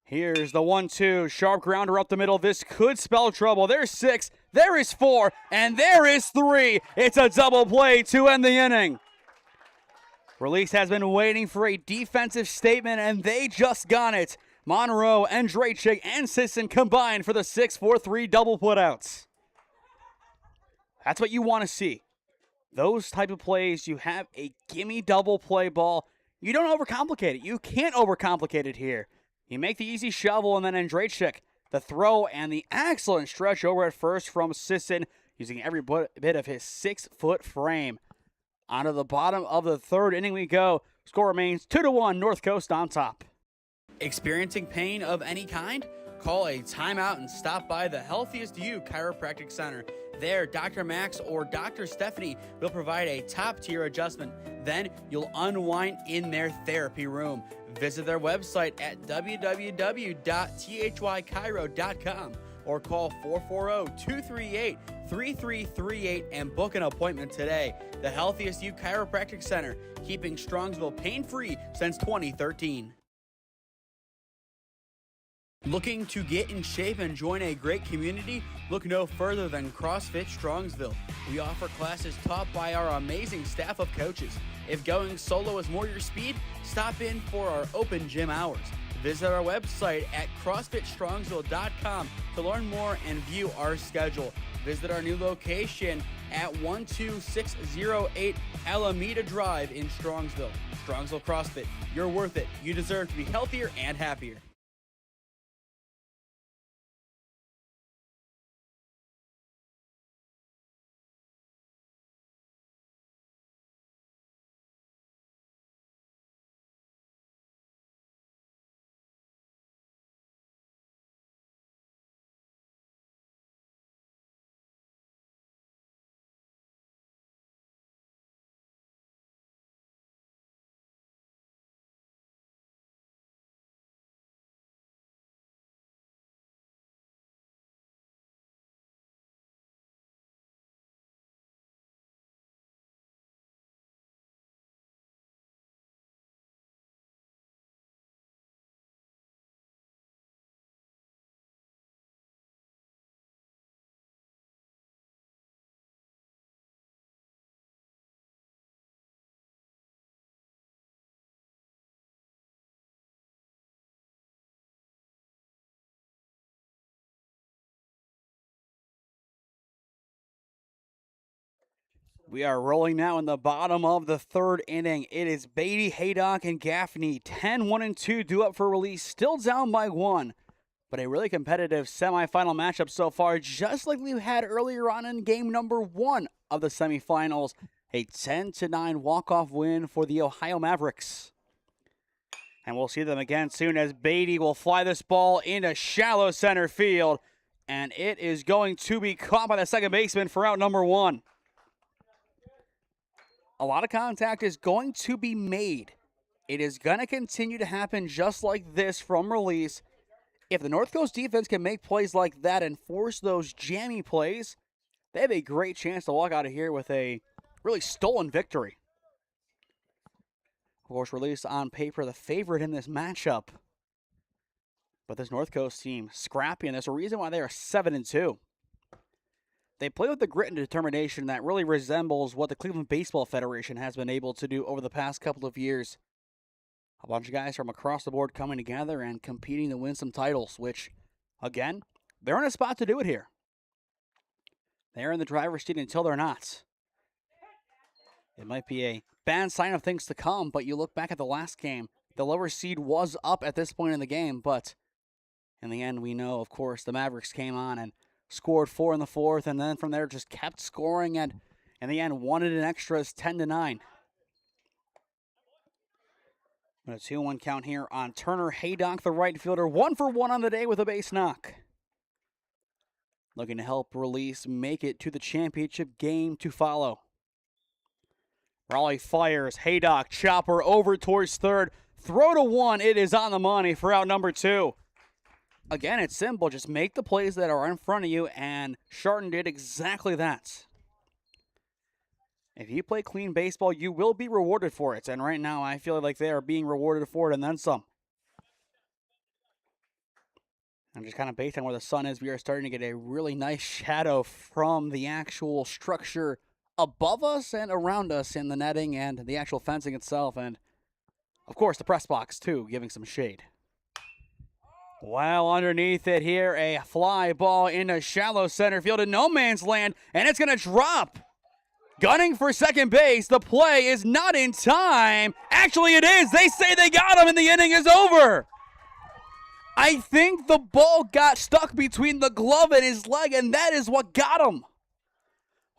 Here's the 1-2, sharp grounder up the middle. This could spell trouble. There's 6, there is 4, and there is 3. It's a double play to end the inning. Release has been waiting for a defensive statement, and they just got it. Monroe, Andrejczyk, and Sisson combined for the 6-4-3 double putouts. That's what you want to see. Those type of plays, you have a gimme double play ball. You don't overcomplicate it. You can't overcomplicate it here. You make the easy shovel, and then Andrejczyk, the throw, and the excellent stretch over at first from Sisson, using every bit of his 6-foot frame. Onto the bottom of the 3rd inning we go. Score remains 2-1, North Coast on top. Experiencing pain of any kind? Call a timeout and stop by the Healthiest You Chiropractic Center. There, Dr. Max or Dr. Stephanie will provide a top-tier adjustment. Then you'll unwind in their therapy room. Visit their website at www.thychiro.com or call 440-238-3338 and book an appointment today. The Healthiest You Chiropractic Center, keeping Strongsville pain-free since 2013. Looking to get in shape and join a great community? Look no further than CrossFit Strongsville. We offer classes taught by our amazing staff of coaches. If going solo is more your speed, stop in for our open gym hours. Visit our website at CrossFitStrongsville.com to learn more and view our schedule. Visit our new location at 12608 Alameda Drive in Strongsville. Strongsville CrossFit, you're worth it. You deserve to be healthier and happier. We are rolling now in the bottom of the third inning. It is Beatty, Haydock, and Gaffney. 10-1-2 due up for release. Still down by 1. But a really competitive semifinal matchup so far, just like we had earlier on in game number 1 of the semifinals. A 10-9 walk-off win for the Ohio Mavericks. And we'll see them again soon as Beatty will fly this ball into shallow center field. And it is going to be caught by the second baseman for out number 1. A lot of contact is going to be made. It is going to continue to happen just like this from release. If the North Coast defense can make plays like that and force those jammy plays, they have a great chance to walk out of here with a really stolen victory. Of course, release on paper the favorite in this matchup. But this North Coast team, scrappy, and there's a reason why they are 7-2. They play with the grit and determination that really resembles what the Cleveland Baseball Federation has been able to do over the past couple of years. A bunch of guys from across the board coming together and competing to win some titles, which, again, they're in a spot to do it here. They're in the driver's seat until they're not. It might be a bad sign of things to come, but you look back at the last game, the lower seed was up at this point in the game, but in the end, we know, of course, the Mavericks came on and scored 4 in the fourth, and then from there just kept scoring, and in the end won it in extras 10-9. A 2-1 count here on Turner Haydock, the right fielder, 1 for 1 on the day with a base knock. Looking to help release make it to the championship game to follow. Raleigh fires, Haydock, chopper over towards third, throw to 1, it is on the money for out number 2. Again, it's simple. Just make the plays that are in front of you, and Chardon did exactly that. If you play clean baseball, you will be rewarded for it, and right now I feel like they are being rewarded for it and then some. And just kind of based on where the sun is, we are starting to get a really nice shadow from the actual structure above us and around us in the netting and the actual fencing itself, and of course the press box too, giving some shade. Well, underneath it here, a fly ball into shallow center field in no man's land, and it's going to drop. Gunning for second base. The play is not in time. Actually, it is. They say they got him, and the inning is over. I think the ball got stuck between the glove and his leg, and that is what got him.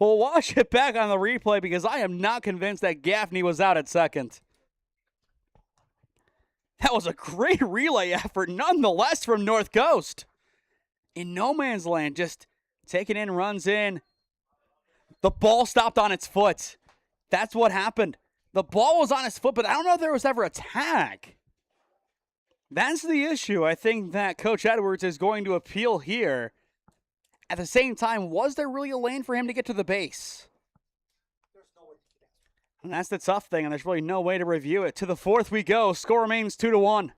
We'll watch it back on the replay because I am not convinced that Gaffney was out at second. That was a great relay effort, nonetheless, from North Coast. In no man's land, just taking in runs in. The ball stopped on its foot. That's what happened. The ball was on its foot, but I don't know if there was ever a tag. That's the issue. I think that Coach Edwards is going to appeal here. At the same time, was there really a lane for him to get to the base? And that's the tough thing, and there's really no way to review it. To the fourth we go. Score remains 2-1.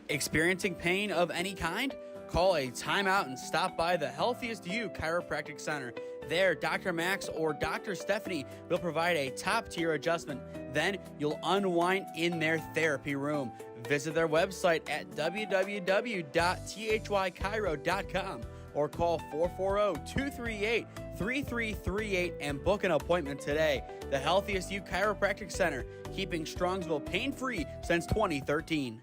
Experiencing pain of any kind? Call a timeout and stop by the Healthiest You Chiropractic Center. There, Dr. Max or Dr. Stephanie will provide a top-tier adjustment. Then you'll unwind in their therapy room. Visit their website at www.thychiro.com or call 440-238-3338 and book an appointment today. The Healthiest You Chiropractic Center, keeping Strongsville pain-free since 2013.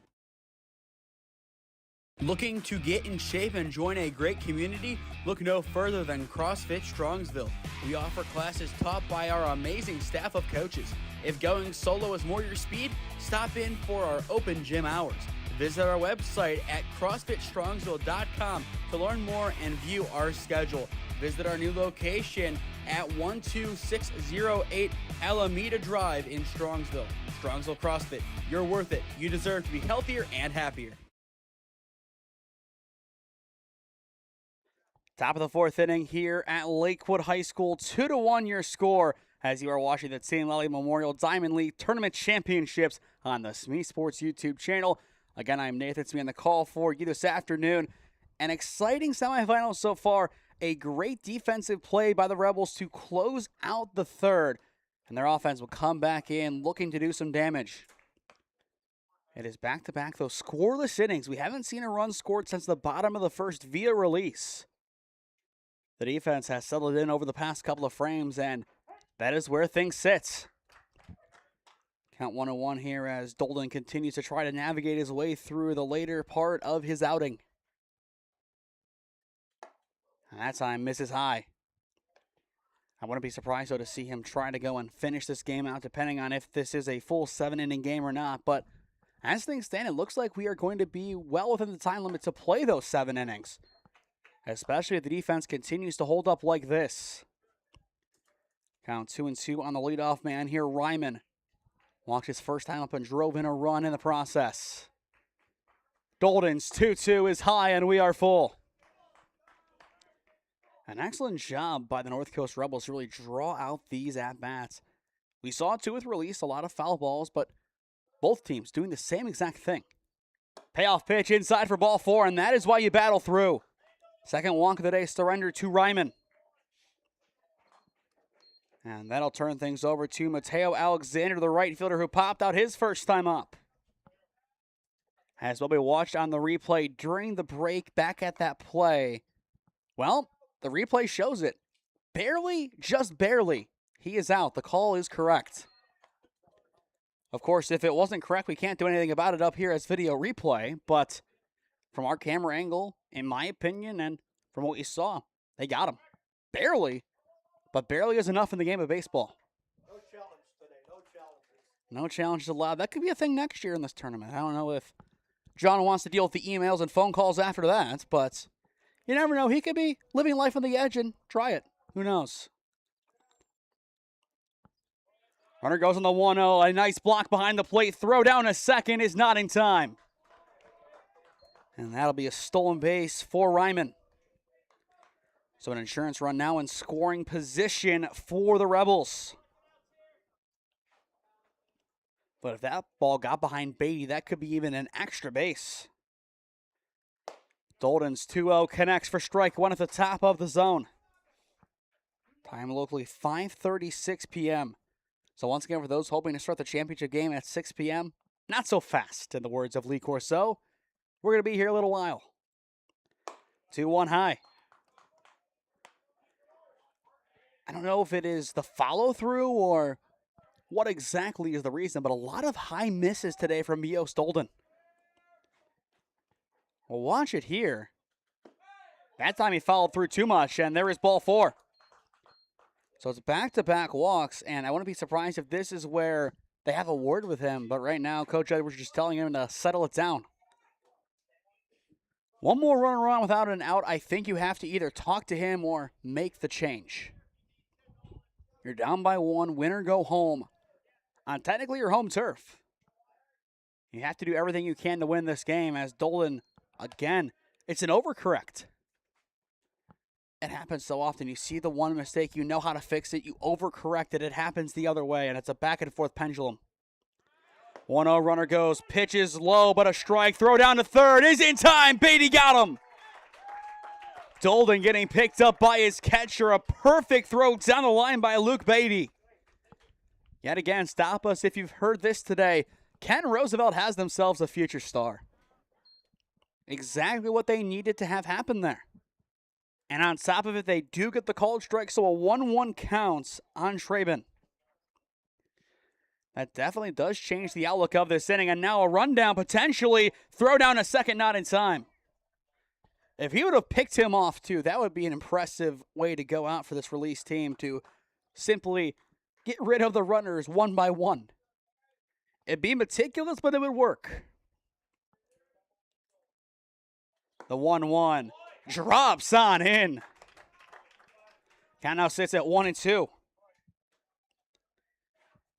Looking to get in shape and join a great community? Look no further than CrossFit Strongsville. We offer classes taught by our amazing staff of coaches. If going solo is more your speed, stop in for our open gym hours. Visit our website at CrossFitStrongsville.com to learn more and view our schedule. Visit our new location at 12608 Alameda Drive in Strongsville. Strongsville CrossFit, you're worth it. You deserve to be healthier and happier. Top of the fourth inning here at Lakewood High School. 2-1 your score as you are watching the St. Lally Memorial Diamond League Tournament Championships on the SmeeSports YouTube channel. Again, I'm Nathan Smee on the call for you this afternoon. An exciting semifinal so far. A great defensive play by the Rebels to close out the third. And their offense will come back in looking to do some damage. It is back-to-back, those scoreless innings. We haven't seen a run scored since the bottom of the first via release. The defense has settled in over the past couple of frames, and that is where things sit. Count 1-1 here as Dolden continues to try to navigate his way through the later part of his outing. And that time misses high. I wouldn't be surprised, though, to see him try to go and finish this game out, depending on if this is a full 7-inning game or not. But as things stand, it looks like we are going to be well within the time limit to play those 7 innings, especially if the defense continues to hold up like this. Count 2-2 on the leadoff man here, Ryman. Walked his first time up and drove in a run in the process. Dolden's 2-2 is high, and we are full. An excellent job by the North Coast Rebels to really draw out these at-bats. We saw it too with release, a lot of foul balls, but both teams doing the same exact thing. Payoff pitch inside for ball 4, and that is why you battle through. Second walk of the day surrendered to Ryman. And that'll turn things over to Mateo Alexander, the right fielder who popped out his first time up. As will be watched on the replay during the break back at that play. Well, the replay shows it. Barely, just barely, he is out. The call is correct. Of course, if it wasn't correct, we can't do anything about it up here as video replay. But from our camera angle, in my opinion, and from what we saw, they got him. Barely. But barely is enough in the game of baseball. No challenge today, no challenges. No challenges allowed. That could be a thing next year in this tournament. I don't know if John wants to deal with the emails and phone calls after that, but you never know. He could be living life on the edge and try it. Who knows? Runner goes on the 1-0. A nice block behind the plate. Throw down a second is not in time. And that'll be a stolen base for Ryman. So an insurance run now in scoring position for the Rebels. But if that ball got behind Beatty, that could be even an extra base. Dolden's 2-0 connects for strike one at the top of the zone. Time locally 5:36 p.m. So once again, for those hoping to start the championship game at 6 p.m., not so fast, in the words of Lee Corso. We're going to be here a little while. 2-1 high. I don't know if it is the follow-through or what exactly is the reason, but a lot of high misses today from Mios Dolden. Well, watch it here. That time he followed through too much, and there is ball 4. So it's back-to-back walks, and I wouldn't be surprised if this is where they have a word with him, but right now Coach Edwards is just telling him to settle it down. One more run around without an out. I think you have to either talk to him or make the change. You're down by 1, win or go home on technically your home turf. You have to do everything you can to win this game, as Dolden, again, it's an overcorrect. It happens so often. You see the one mistake, you know how to fix it, you overcorrect it, it happens the other way, and it's a back and forth pendulum. 1-0 runner goes, pitch is low, but a strike, throw down to third, is in time, Beatty got him! Dolden getting picked up by his catcher. A perfect throw down the line by Luke Beatty. Yet again, stop us if you've heard this today. Ken Roosevelt has themselves a future star. Exactly what they needed to have happen there. And on top of it, they do get the called strike, so a 1-1 counts on Traben. That definitely does change the outlook of this inning. And now a rundown, potentially. Throw down a second, not in time. If he would have picked him off, too, that would be an impressive way to go out for this release team, to simply get rid of the runners one by one. It'd be meticulous, but it would work. The 1-1 drops on in. Count now sits at 1-2.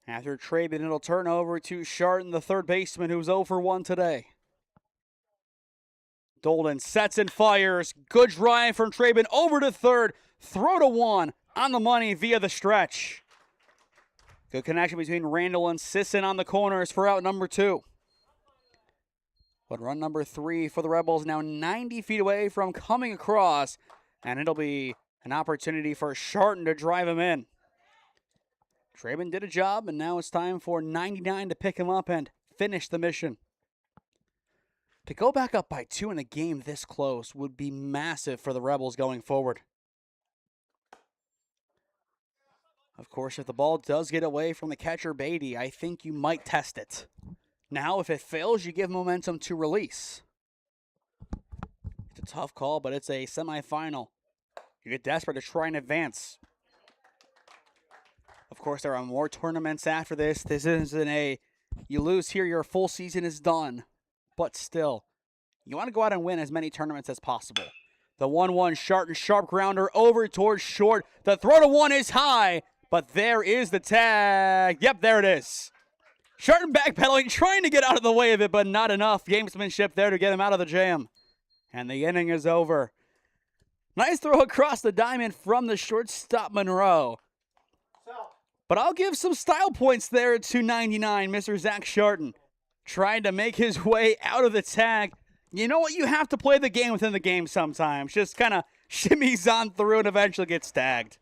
After Traben, it'll turn over to Sharton, the third baseman, who's 0 for 1 today. Dolden sets and fires. Good drive from Traben over to third. Throw to 1 on the money via the stretch. Good connection between Randall and Sisson on the corners for out number 2. But run number 3 for the Rebels now 90 feet away from coming across. And it'll be an opportunity for Sharton to drive him in. Traben did a job, and now it's time for 99 to pick him up and finish the mission. To go back up by 2 in a game this close would be massive for the Rebels going forward. Of course, if the ball does get away from the catcher, Beatty, I think you might test it. Now, if it fails, you give momentum to release. It's a tough call, but it's a semifinal. You get desperate to try and advance. Of course, there are more tournaments after this. This isn't a, you lose here, your full season is done. But still, you want to go out and win as many tournaments as possible. The 1-1 sharp grounder over towards short. The throw to one is high, but there is the tag. Yep, there it is. Sharton backpedaling, trying to get out of the way of it, but not enough gamesmanship there to get him out of the jam. And the inning is over. Nice throw across the diamond from the shortstop Monroe. But I'll give some style points there to 99, Mr. Zach Sharton. Trying to make his way out of the tag. You know what? You have to play the game within the game sometimes. Just kind of shimmies on through and eventually gets tagged.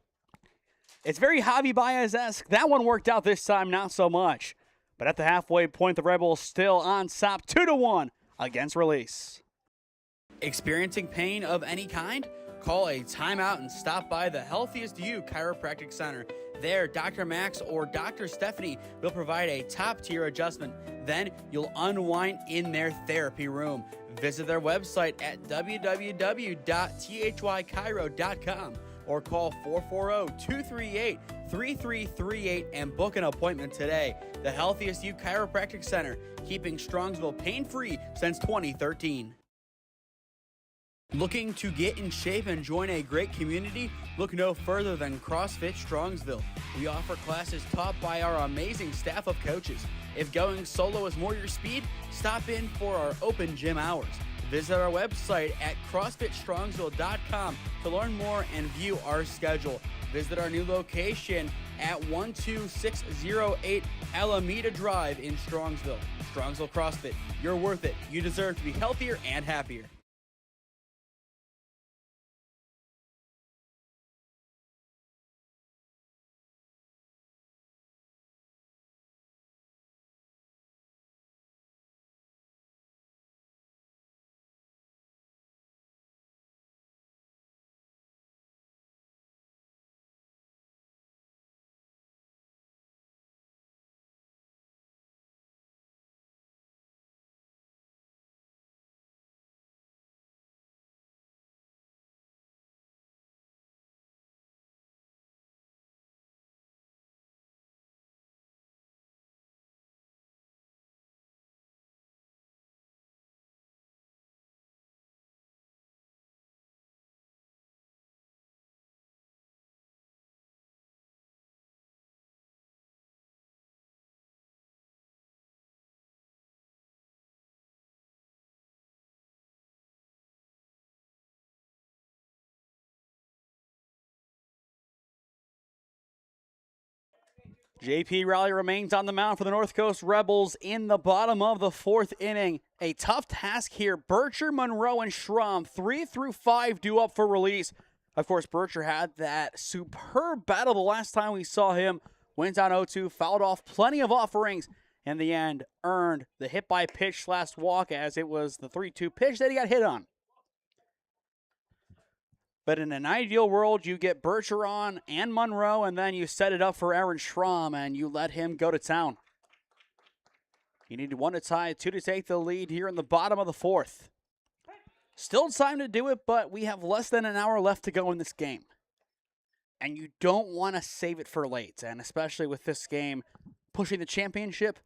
It's very Javi Baez-esque. That one worked out this time, not so much. But at the halfway point, the Rebels still on top 2-1 against release. Experiencing pain of any kind? Call a timeout and stop by the Healthiest You Chiropractic Center. There, Dr. Max or Dr. Stephanie will provide a top-tier adjustment. Then you'll unwind in their therapy room. Visit their website at www.thychiro.com or call 440-238-3338 and book an appointment today. The Healthiest You Chiropractic Center, keeping Strongsville pain-free since 2013. Looking to get in shape and join a great community? Look no further than CrossFit Strongsville. We offer classes taught by our amazing staff of coaches. If going solo is more your speed, stop in for our open gym hours. Visit our website at CrossFitStrongsville.com to learn more and view our schedule. Visit our new location at 12608 Alameda Drive in Strongsville. Strongsville CrossFit, you're worth it. You deserve to be healthier and happier. JP Raleigh remains on the mound for the North Coast Rebels in the bottom of the fourth inning. A tough task here. Bircher, Monroe, and Schramm, 3 through 5 due up for release. Of course, Bircher had that superb battle the last time we saw him. Went down 0-2, fouled off plenty of offerings. In the end, earned the hit by pitch last walk as it was the 3-2 pitch that he got hit on. But in an ideal world, you get Bergeron and Monroe, and then you set it up for Aaron Schramm, and you let him go to town. You need 1 to tie, 2 to take the lead here in the bottom of the fourth. Still time to do it, but we have less than an hour left to go in this game. And you don't want to save it for late, and especially with this game pushing the championship.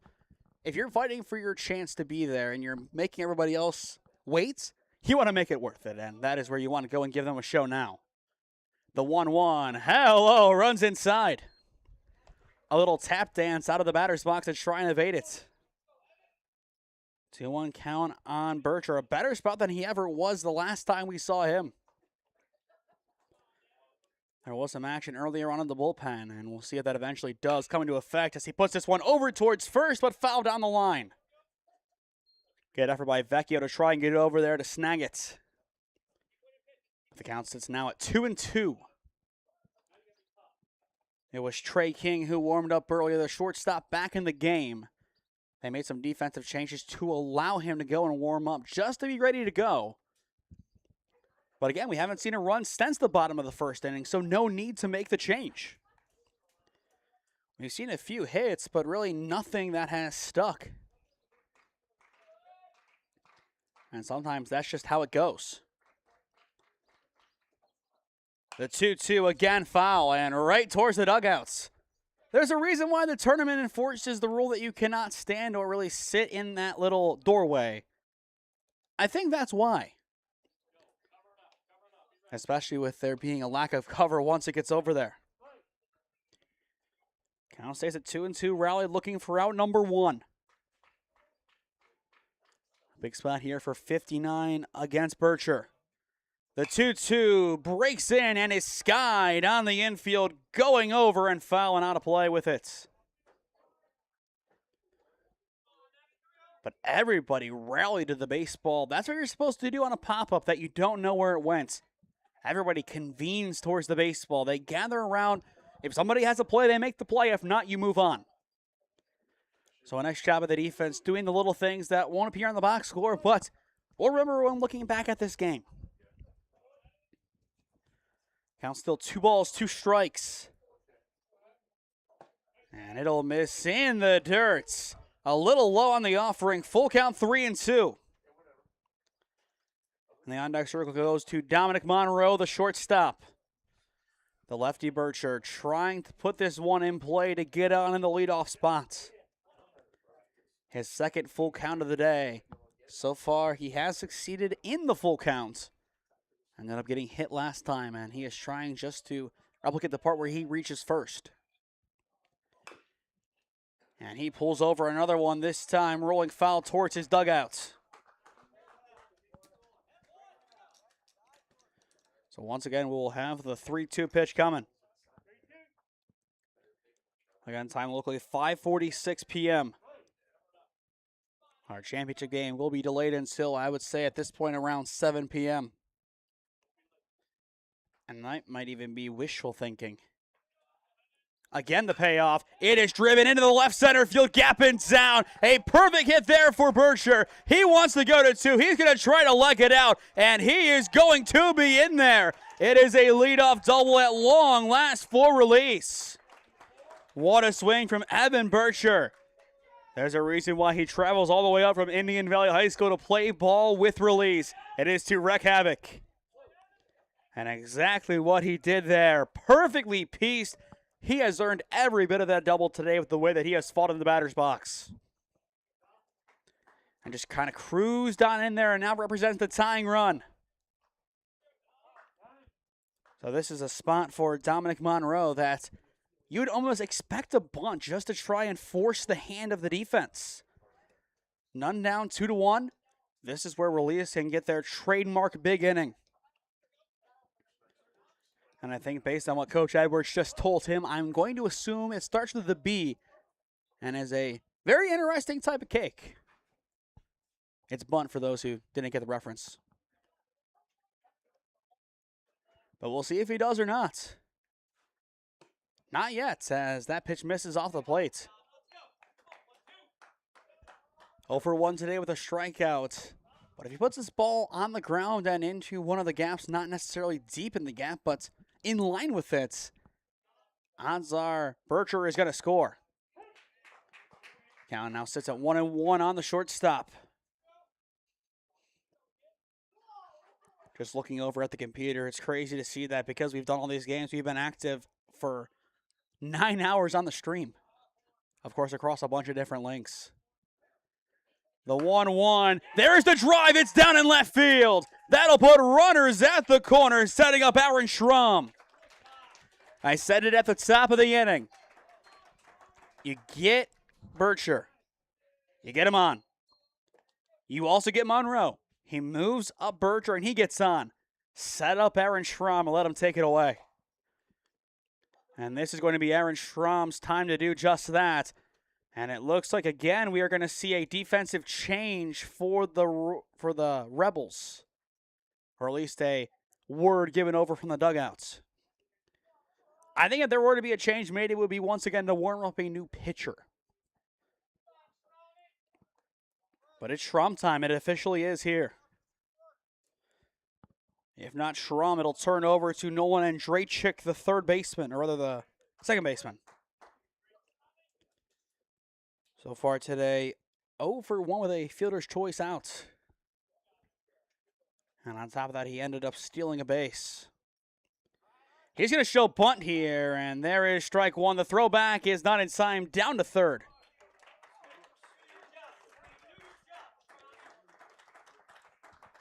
If you're fighting for your chance to be there and you're making everybody else wait, you want to make it worth it, and that is where you want to go and give them a show now. The 1-1, hello, runs inside. A little tap dance out of the batter's box to try and evade it. 2-1 count on Bircher, a better spot than he ever was the last time we saw him. There was some action earlier on in the bullpen, and we'll see if that eventually does come into effect as he puts this one over towards first, but fouled down the line. Good effort by Vecchio to try and get it over there to snag it. The count sits now at 2-2. It was Trey King who warmed up earlier, the shortstop back in the game. They made some defensive changes to allow him to go and warm up just to be ready to go. But again, we haven't seen a run since the bottom of the first inning, so no need to make the change. We've seen a few hits, but really nothing that has stuck. And sometimes that's just how it goes. The 2-2 again, foul, and right towards the dugouts. There's a reason why the tournament enforces the rule that you cannot stand or really sit in that little doorway. I think that's why. Especially with there being a lack of cover once it gets over there. Count stays at 2-2. Rally looking for out number 1. Big spot here for 59 against Bircher. The 2-2 breaks in and is skied on the infield, going over and fouling out of play with it. But everybody rallied to the baseball. That's what you're supposed to do on a pop-up that you don't know where it went. Everybody convenes towards the baseball. They gather around. If somebody has a play, they make the play. If not, you move on. So a nice job of the defense doing the little things that won't appear on the box score, but we'll remember when looking back at this game. Count still 2 balls, 2 strikes. And it'll miss in the dirt. A little low on the offering. Full count 3-2. And the on-deck circle goes to Dominic Monroe, the shortstop. The lefty Bircher trying to put this one in play to get on in the leadoff spot. His second full count of the day. So far, he has succeeded in the full count. Ended up getting hit last time, and he is trying just to replicate the part where he reaches first. And he pulls over another one this time, rolling foul towards his dugout. So once again, we will have the 3-2 pitch coming. Again, time locally 5:46 p.m. Our championship game will be delayed until, I would say, at this point around 7 p.m. And that might even be wishful thinking. Again, the payoff. It is driven into the left center field, gap and down. A perfect hit there for Bircher. He wants to go to 2. He's going to try to leg it out, and he is going to be in there. It is a leadoff double at long last for release. What a swing from Evan Bircher. There's a reason why he travels all the way up from Indian Valley High School to play ball with release. It is to wreak havoc. And exactly what he did there. Perfectly pieced. He has earned every bit of that double today with the way that he has fought in the batter's box. And just kind of cruised on in there and now represents the tying run. So this is a spot for Dominic Monroe that you would almost expect a bunt just to try and force the hand of the defense. None down, 2-1. This is where Release can get their trademark big inning. And I think based on what Coach Edwards just told him, I'm going to assume it starts with the B and is a very interesting type of cake. It's bunt for those who didn't get the reference. But we'll see if he does or not. Not yet, as that pitch misses off the plate. 0 for 1 today with a strikeout. But if he puts this ball on the ground and into one of the gaps, not necessarily deep in the gap, but in line with it, odds are Bircher is going to score. Count now sits at 1-1 on the shortstop. Just looking over at the computer, it's crazy to see that because we've done all these games, we've been active for 9 hours on the stream. Of course, across a bunch of different links. The 1-1. There's the drive. It's down in left field. That'll put runners at the corner, setting up Aaron Schramm. I said it at the top of the inning. You get Bircher. You get him on. You also get Monroe. He moves up Bircher and he gets on. Set up Aaron Schramm and let him take it away. And this is going to be Aaron Schramm's time to do just that. And it looks like, again, we are going to see a defensive change for the Rebels. Or at least a word given over from the dugouts. I think if there were to be a change made, it would be once again to warm up a new pitcher. But it's Schramm time. It officially is here. If not Schramm, it'll turn over to Nolan Andrachik, the third baseman, or rather the second baseman. So far today, 0 for 1 with a fielder's choice out. And on top of that, he ended up stealing a base. He's going to show bunt here, and there is strike one. The throwback is not in time, down to third.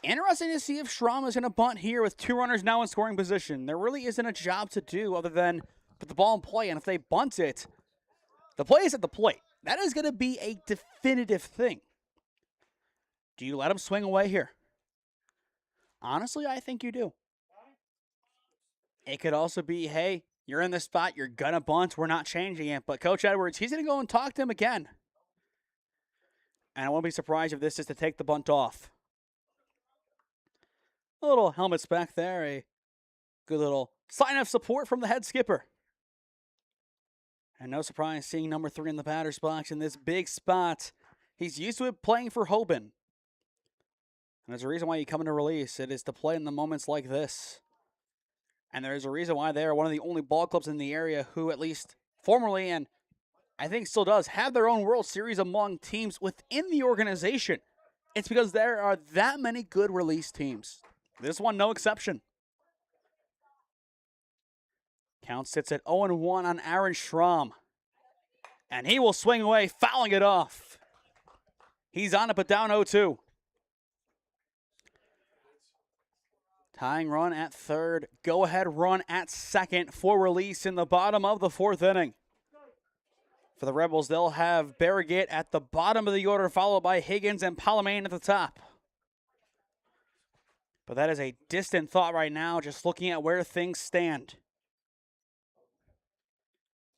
Interesting to see if Schramm is going to bunt here with 2 runners now in scoring position. There really isn't a job to do other than put the ball in play, and if they bunt it, the play is at the plate. That is going to be a definitive thing. Do you let him swing away here? Honestly, I think you do. It could also be, hey, you're in this spot, you're going to bunt, we're not changing it. But Coach Edwards, he's going to go and talk to him again. And I won't be surprised if this is to take the bunt off. A little helmets back there, a good little sign of support from the head skipper. And no surprise seeing number 3 in the batter's box in this big spot. He's used to it playing for Hoban. And there's a reason why you come into release. It is to play in the moments like this. And there's a reason why they're one of the only ball clubs in the area who, at least formerly, and I think still does, have their own World Series among teams within the organization. It's because there are that many good release teams. This one, no exception. Count sits at 0-1 on Aaron Schramm. And he will swing away, fouling it off. He's on it, but down 0-2. Tying run at third. Go-ahead run at second for release in the bottom of the 4th inning. For the Rebels, they'll have Barragate at the bottom of the order, followed by Higgins and Palamain at the top. But that is a distant thought right now, just looking at where things stand.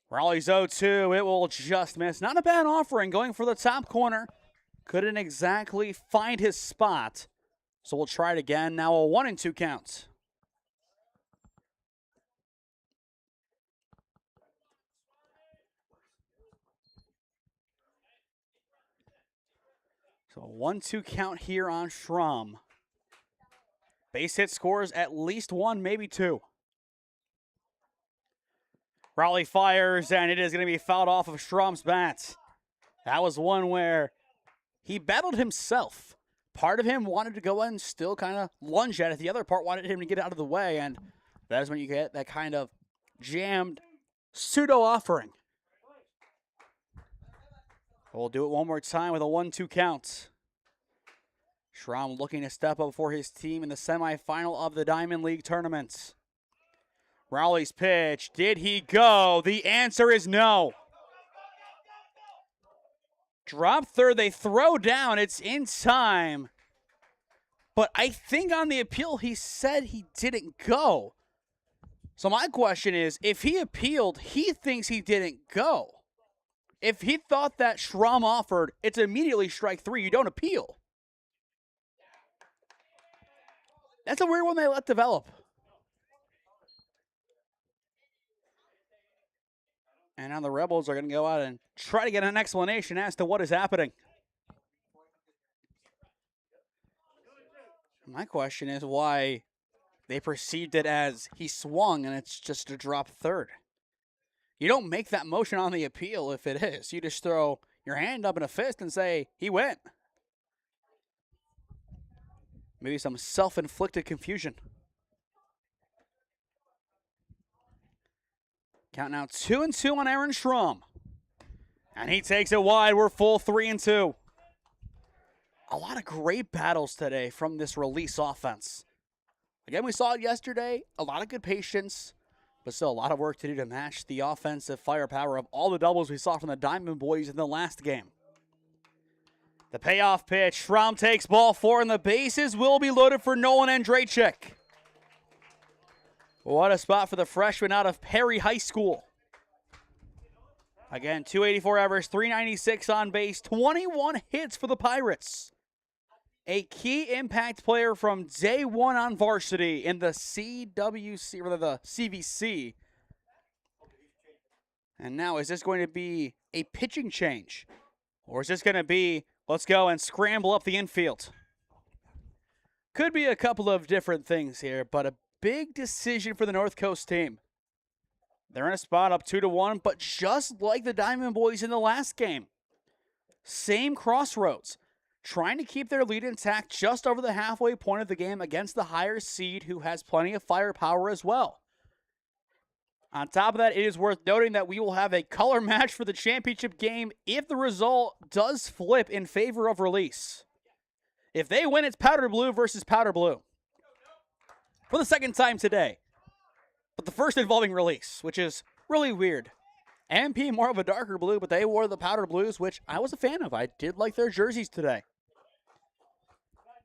Raleigh's 0-2. It will just miss. Not a bad offering going for the top corner. Couldn't exactly find his spot. So we'll try it again. Now a 1-2 count. So a 1-2 count here on Schramm. Base hit scores at least 1, maybe 2. Raleigh fires, and it is going to be fouled off of Schramm's bat. That was one where he battled himself. Part of him wanted to go in and still kind of lunge at it. The other part wanted him to get out of the way, and that is when you get that kind of jammed pseudo offering. We'll do it one more time with a 1-2 count. Schramm looking to step up for his team in the semifinal of the Diamond League tournament. Rowley's pitch. Did he go? The answer is no. Drop third. They throw down. It's in time. But I think on the appeal, he said he didn't go. So my question is, if he appealed, he thinks he didn't go. If he thought that Schramm offered, it's immediately strike 3. You don't appeal. That's a weird one they let develop. And now the Rebels are going to go out and try to get an explanation as to what is happening. My question is why they perceived it as he swung and it's just a drop third. You don't make that motion on the appeal if it is. You just throw your hand up in a fist and say, he went. Maybe some self-inflicted confusion. Count now 2-2 on Aaron Schramm. And he takes it wide. We're full 3-2. A lot of great battles today from this release offense. Again, we saw it yesterday. A lot of good patience, but still a lot of work to do to match the offensive firepower of all the doubles we saw from the Diamond Boys in the last game. The payoff pitch. Schramm takes ball 4, and the bases will be loaded for Nolan Andrachik. What a spot for the freshman out of Perry High School. Again, 284 average, 396 on base, 21 hits for the Pirates. A key impact player from day one on varsity in the CWC, or the CVC. And now, is this going to be a pitching change? Or is this going to be, let's go and scramble up the infield? Could be a couple of different things here, but a big decision for the North Coast team. They're in a spot up 2-1, but just like the Diamond Boys in the last game, same crossroads, trying to keep their lead intact just over the halfway point of the game against the higher seed who has plenty of firepower as well. On top of that, it is worth noting that we will have a color match for the championship game if the result does flip in favor of Release. If they win, it's Powder Blue versus Powder Blue for the second time today. But the first involving Release, which is really weird. MP more of a darker blue, but they wore the Powder Blues, which I was a fan of. I did like their jerseys today.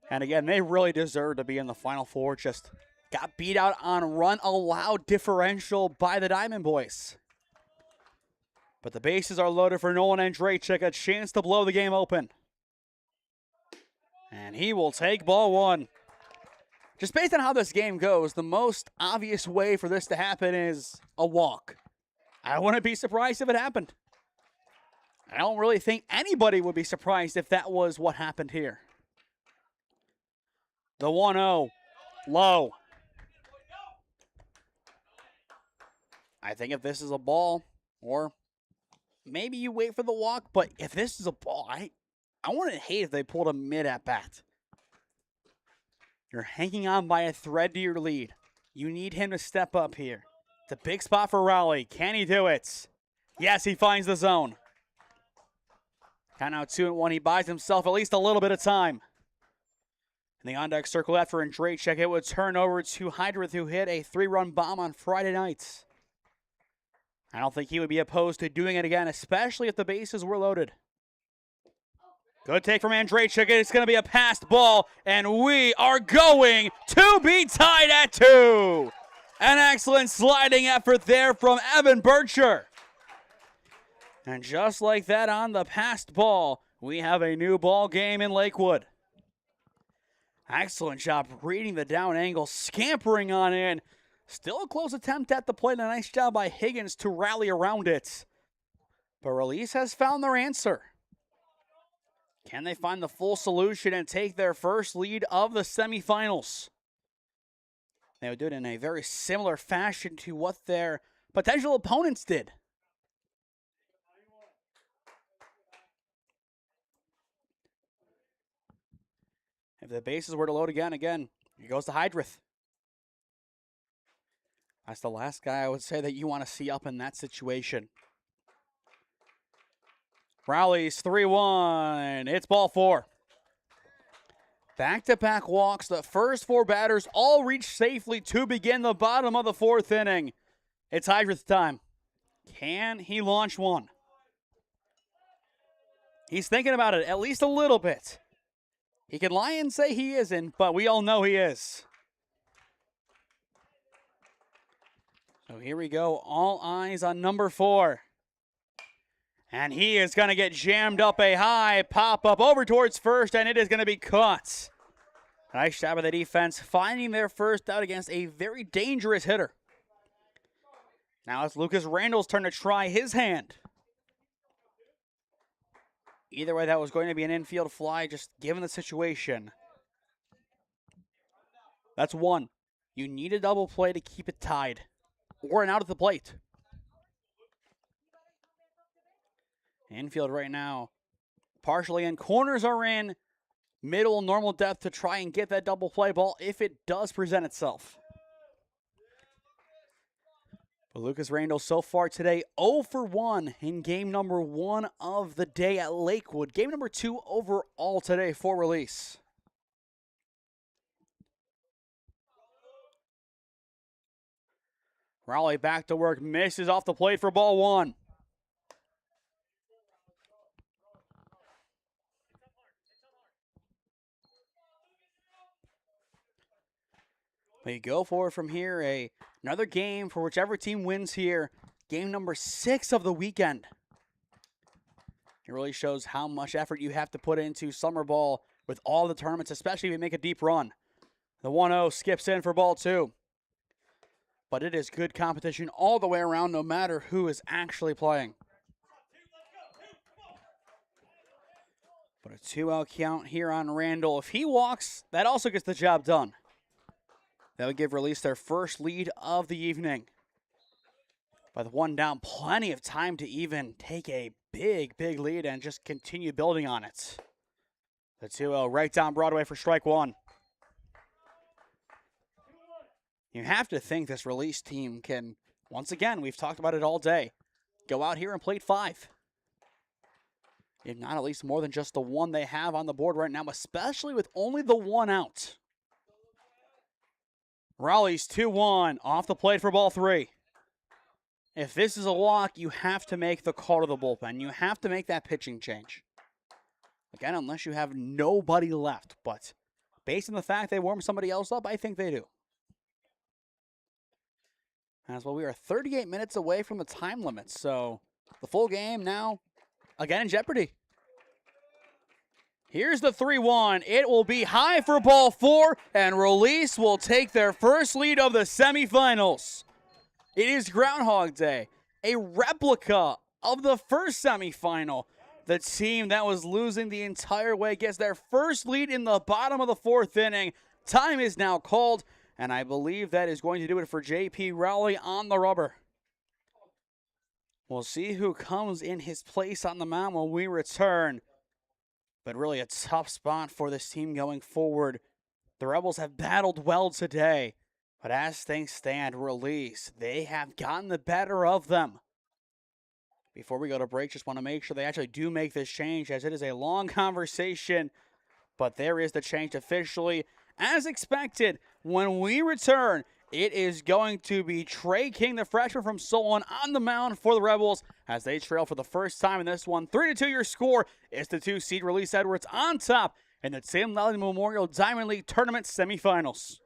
And again, they really deserve to be in the Final Four. Just got beat out on run allowed differential by the Diamond Boys. But the bases are loaded for Nolan Andrejczyk, a chance to blow the game open. And he will take ball one. Just based on how this game goes, the most obvious way for this to happen is a walk. I wouldn't be surprised if it happened. I don't really think anybody would be surprised if that was what happened here. The 1-0, low. I think if this is a ball, or maybe you wait for the walk, but if this is a ball, I wouldn't hate if they pulled a mid at bat. You're hanging on by a thread to your lead. You need him to step up here. It's a big spot for Lally. Can he do it? Yes, he finds the zone. Count out 2-1. He buys himself at least a little bit of time. In the on-deck circle after Andrejczyk, it would turn over to Hydrith, who hit a 3-run bomb on Friday night. I don't think he would be opposed to doing it again, especially if the bases were loaded. Good take from Andrejczyk. It's going to be a passed ball, and we are going to be tied at 2. An excellent sliding effort there from Evan Bircher. And just like that on the passed ball, we have a new ball game in Lakewood. Excellent job reading the down angle, scampering on in. Still a close attempt at the plate. A nice job by Higgins to rally around it. But Release has found their answer. Can they find the full solution and take their first lead of the semifinals? They would do it in a very similar fashion to what their potential opponents did. If the bases were to load again, here goes to Hydrith. That's the last guy I would say that you want to see up in that situation. Rallies 3-1. It's ball 4. Back-to-back walks. The first 4 batters all reach safely to begin the bottom of the 4th inning. It's Hydrith's time. Can he launch one? He's thinking about it at least a little bit. He can lie and say he isn't, but we all know he is. So here we go. All eyes on number 4. And he is going to get jammed up a high pop-up over towards first, and it is going to be caught. Nice job of the defense, finding their first out against a very dangerous hitter. Now it's Lucas Randall's turn to try his hand. Either way, that was going to be an infield fly, just given the situation. That's 1. You need a double play to keep it tied, or an out at the plate. Infield right now, partially in. Corners are in. Middle, normal depth to try and get that double play ball if it does present itself. But Lucas Randall so far today 0 for 1 in game number 1 of the day at Lakewood. Game number 2 overall today for Release. Raleigh back to work, misses off the plate for ball 1. We go forward from here. Another game for whichever team wins here. Game number 6 of the weekend. It really shows how much effort you have to put into summer ball with all the tournaments, especially if you make a deep run. The 1-0 skips in for ball 2. But it is good competition all the way around, no matter who is actually playing. But a 2-out count here on Randall. If he walks, that also gets the job done. That would give Release their first lead of the evening. With one down, plenty of time to even take a big lead and just continue building on it. The 2-0 right down Broadway for strike one. You have to think this Release team can, once again, we've talked about it all day, go out here and plate 5. If not at least more than just the one they have on the board right now, especially with only the 1 out. Raleigh's 2-1 off the plate for ball 3. If this is a walk, you have to make the call to the bullpen. You have to make that pitching change. Again, unless you have nobody left. But based on the fact they warm somebody else up, I think they do. As well, we are 38 minutes away from the time limit. So the full game now, again in jeopardy. Here's the 3-1. It will be high for ball 4, and Release will take their first lead of the semifinals. It is Groundhog Day, a replica of the first semifinal. The team that was losing the entire way gets their first lead in the bottom of the 4th inning. Time is now called, and I believe that is going to do it for J.P. Rowley on the rubber. We'll see who comes in his place on the mound when we return. But really a tough spot for this team going forward. The Rebels have battled well today. But as things stand, Release, they have gotten the better of them. Before we go to break, just want to make sure they actually do make this change, as it is a long conversation. But there is the change officially. As expected, when we return, it is going to be Trey King, the freshman from Solon, on the mound for the Rebels as they trail for the first time in this one. 3-2 your score. It's the 2 seed Release Edwards on top in the Tim Lally Memorial Diamond League Tournament semifinals.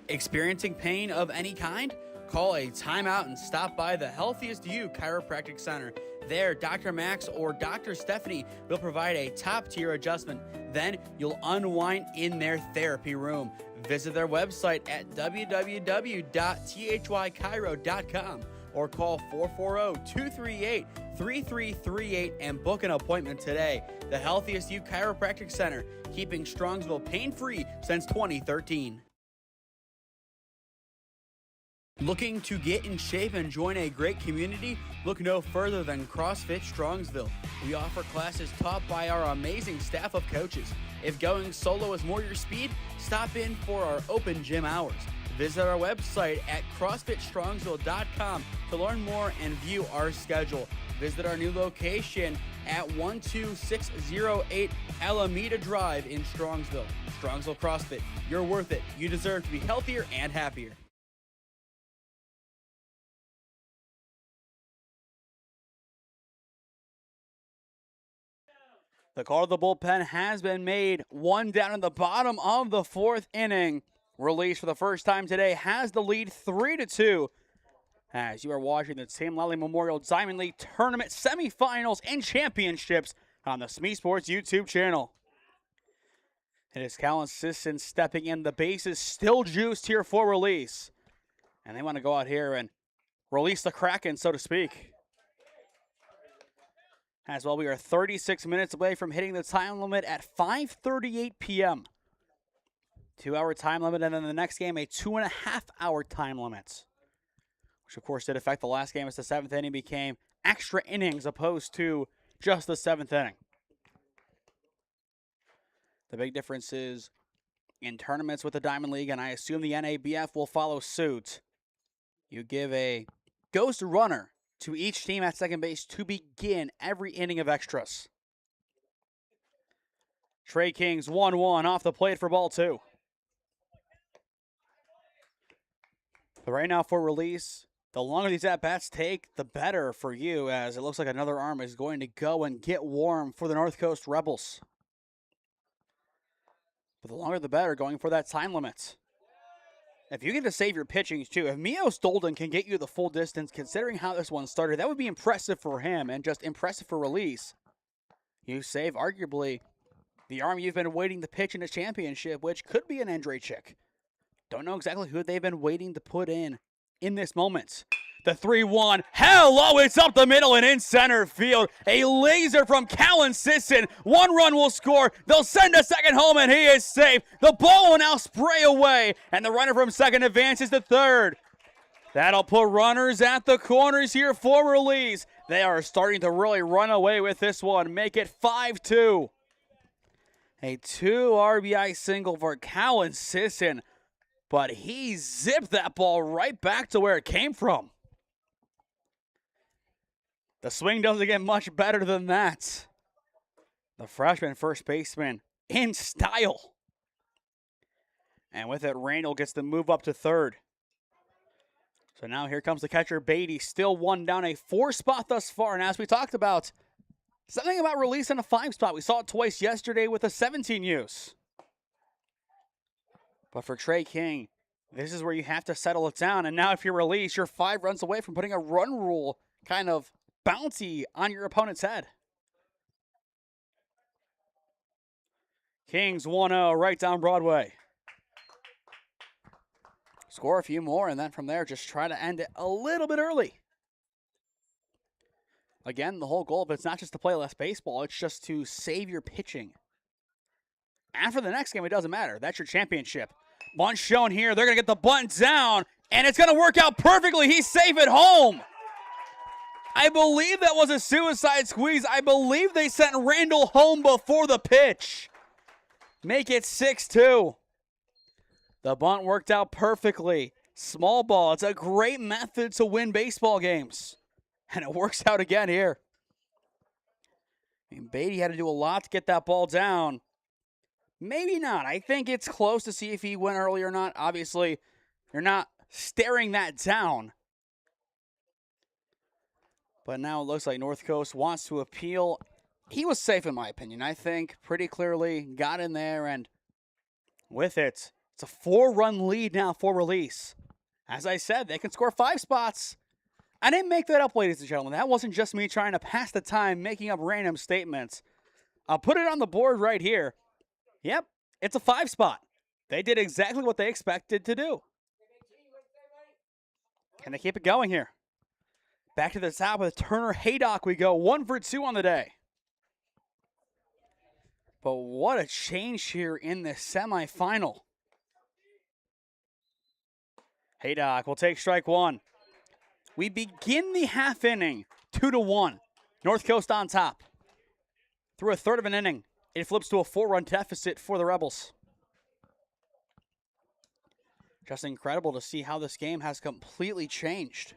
Experiencing pain of any kind? Call a timeout and stop by the Healthiest You Chiropractic Center. There, Dr. Max or Dr. Stephanie will provide a top-tier adjustment. Then you'll unwind in their therapy room. Visit their website at www.thychiro.com or call 440-238-3338 and book an appointment today. The Healthiest You Chiropractic Center, keeping Strongsville pain-free since 2013. Looking to get in shape and join a great community? Look no further than CrossFit Strongsville. We offer classes taught by our amazing staff of coaches. If going solo is more your speed, stop in for our open gym hours. Visit our website at CrossFitStrongsville.com to learn more and view our schedule. Visit our new location at 12608 Alameda Drive in Strongsville. Strongsville CrossFit, you're worth it. You deserve to be healthier and happier. The call to the bullpen has been made. 1 down in the bottom of the 4th inning. Release for the first time today has the lead 3-2. As you are watching the Tim Lally Memorial Diamond League Tournament semifinals and championships on the SmeeSports YouTube channel. It is Callan Sisson stepping in. The base is still juiced here for Release. And they want to go out here and release the Kraken, so to speak. As well, we are 36 minutes away from hitting the time limit at 5:38 p.m. 2-hour time limit, and then the next game, a 2.5-hour time limit. Which, of course, did affect the last game as the 7th inning became extra innings opposed to just the 7th inning. The big difference is in tournaments with the Diamond League, and I assume the NABF will follow suit. You give a ghost runner to each team at second base to begin every inning of extras. Trey King's 1-1 off the plate for ball 2. But right now for Release, the longer these at-bats take, the better for you, as it looks like another arm is going to go and get warm for the North Coast Rebels. But the longer the better, going for that time limit. If you get to save your pitching, too, if Mio Stolden can get you the full distance, considering how this one started, that would be impressive for him and just impressive for Release. You save, arguably, the arm you've been waiting to pitch in a championship, which could be an Andrejchik. Don't know exactly who they've been waiting to put in this moment. The 3-1. Hello, it's up the middle and in center field. A laser from Callan Sisson. 1 run will score. They'll send a second home, and he is safe. The ball will now spray away, and the runner from second advances to third. That'll put runners at the corners here for Release. They are starting to really run away with this one. Make it 5-2. A 2 RBI single for Colin Sisson, but he zipped that ball right back to where it came from. The swing doesn't get much better than that. The freshman first baseman in style. And with it, Randall gets the move up to third. So now here comes the catcher, Beatty, still one down, a 4 spot thus far. And as we talked about, something about releasing a 5 spot. We saw it twice yesterday with a 17 use. But for Trey King, this is where you have to settle it down. And now if you release, you're 5 runs away from putting a run rule kind of bounty on your opponent's head. Kings 1-0 right down Broadway. Score a few more, and then from there, just try to end it a little bit early. Again, the whole goal, but it's not just to play less baseball, it's just to save your pitching. After the next game, it doesn't matter. That's your championship. Bunt shown here. They're going to get the bunt down, and it's going to work out perfectly. He's safe at home. I believe that was a suicide squeeze. I believe they sent Randall home before the pitch. Make it 6-2. The bunt worked out perfectly. Small ball. It's a great method to win baseball games. And it works out again here. I mean, Beatty had to do a lot to get that ball down. Maybe not. I think it's close to see if he went early or not. Obviously, you're not staring that down. But now it looks like North Coast wants to appeal. He was safe in my opinion. I think pretty clearly got in there, and with it, it's a 4-run lead now for Release. As I said, they can score 5 spots. I didn't make that up, ladies and gentlemen. That wasn't just me trying to pass the time, making up random statements. I'll put it on the board right here. Yep, it's a 5 spot. They did exactly what they expected to do. Can they keep it going here? Back to the top with Turner Haydock we go. 1 for 2 on the day. But what a change here in the semifinal. Haydock will take strike 1. We begin the half inning 2-1. North Coast on top. Through a third of an inning, it flips to a 4-run deficit for the Rebels. Just incredible to see how this game has completely changed.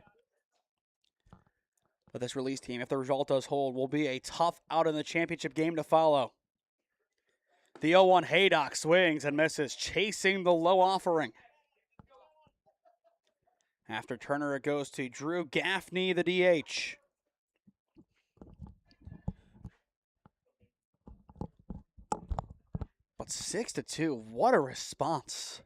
But this Release team, if the result does hold, will be a tough out in the championship game to follow. The 0-1 Haydock swings and misses, chasing the low offering. After Turner, it goes to Drew Gaffney, the DH. But 6-2, what a response.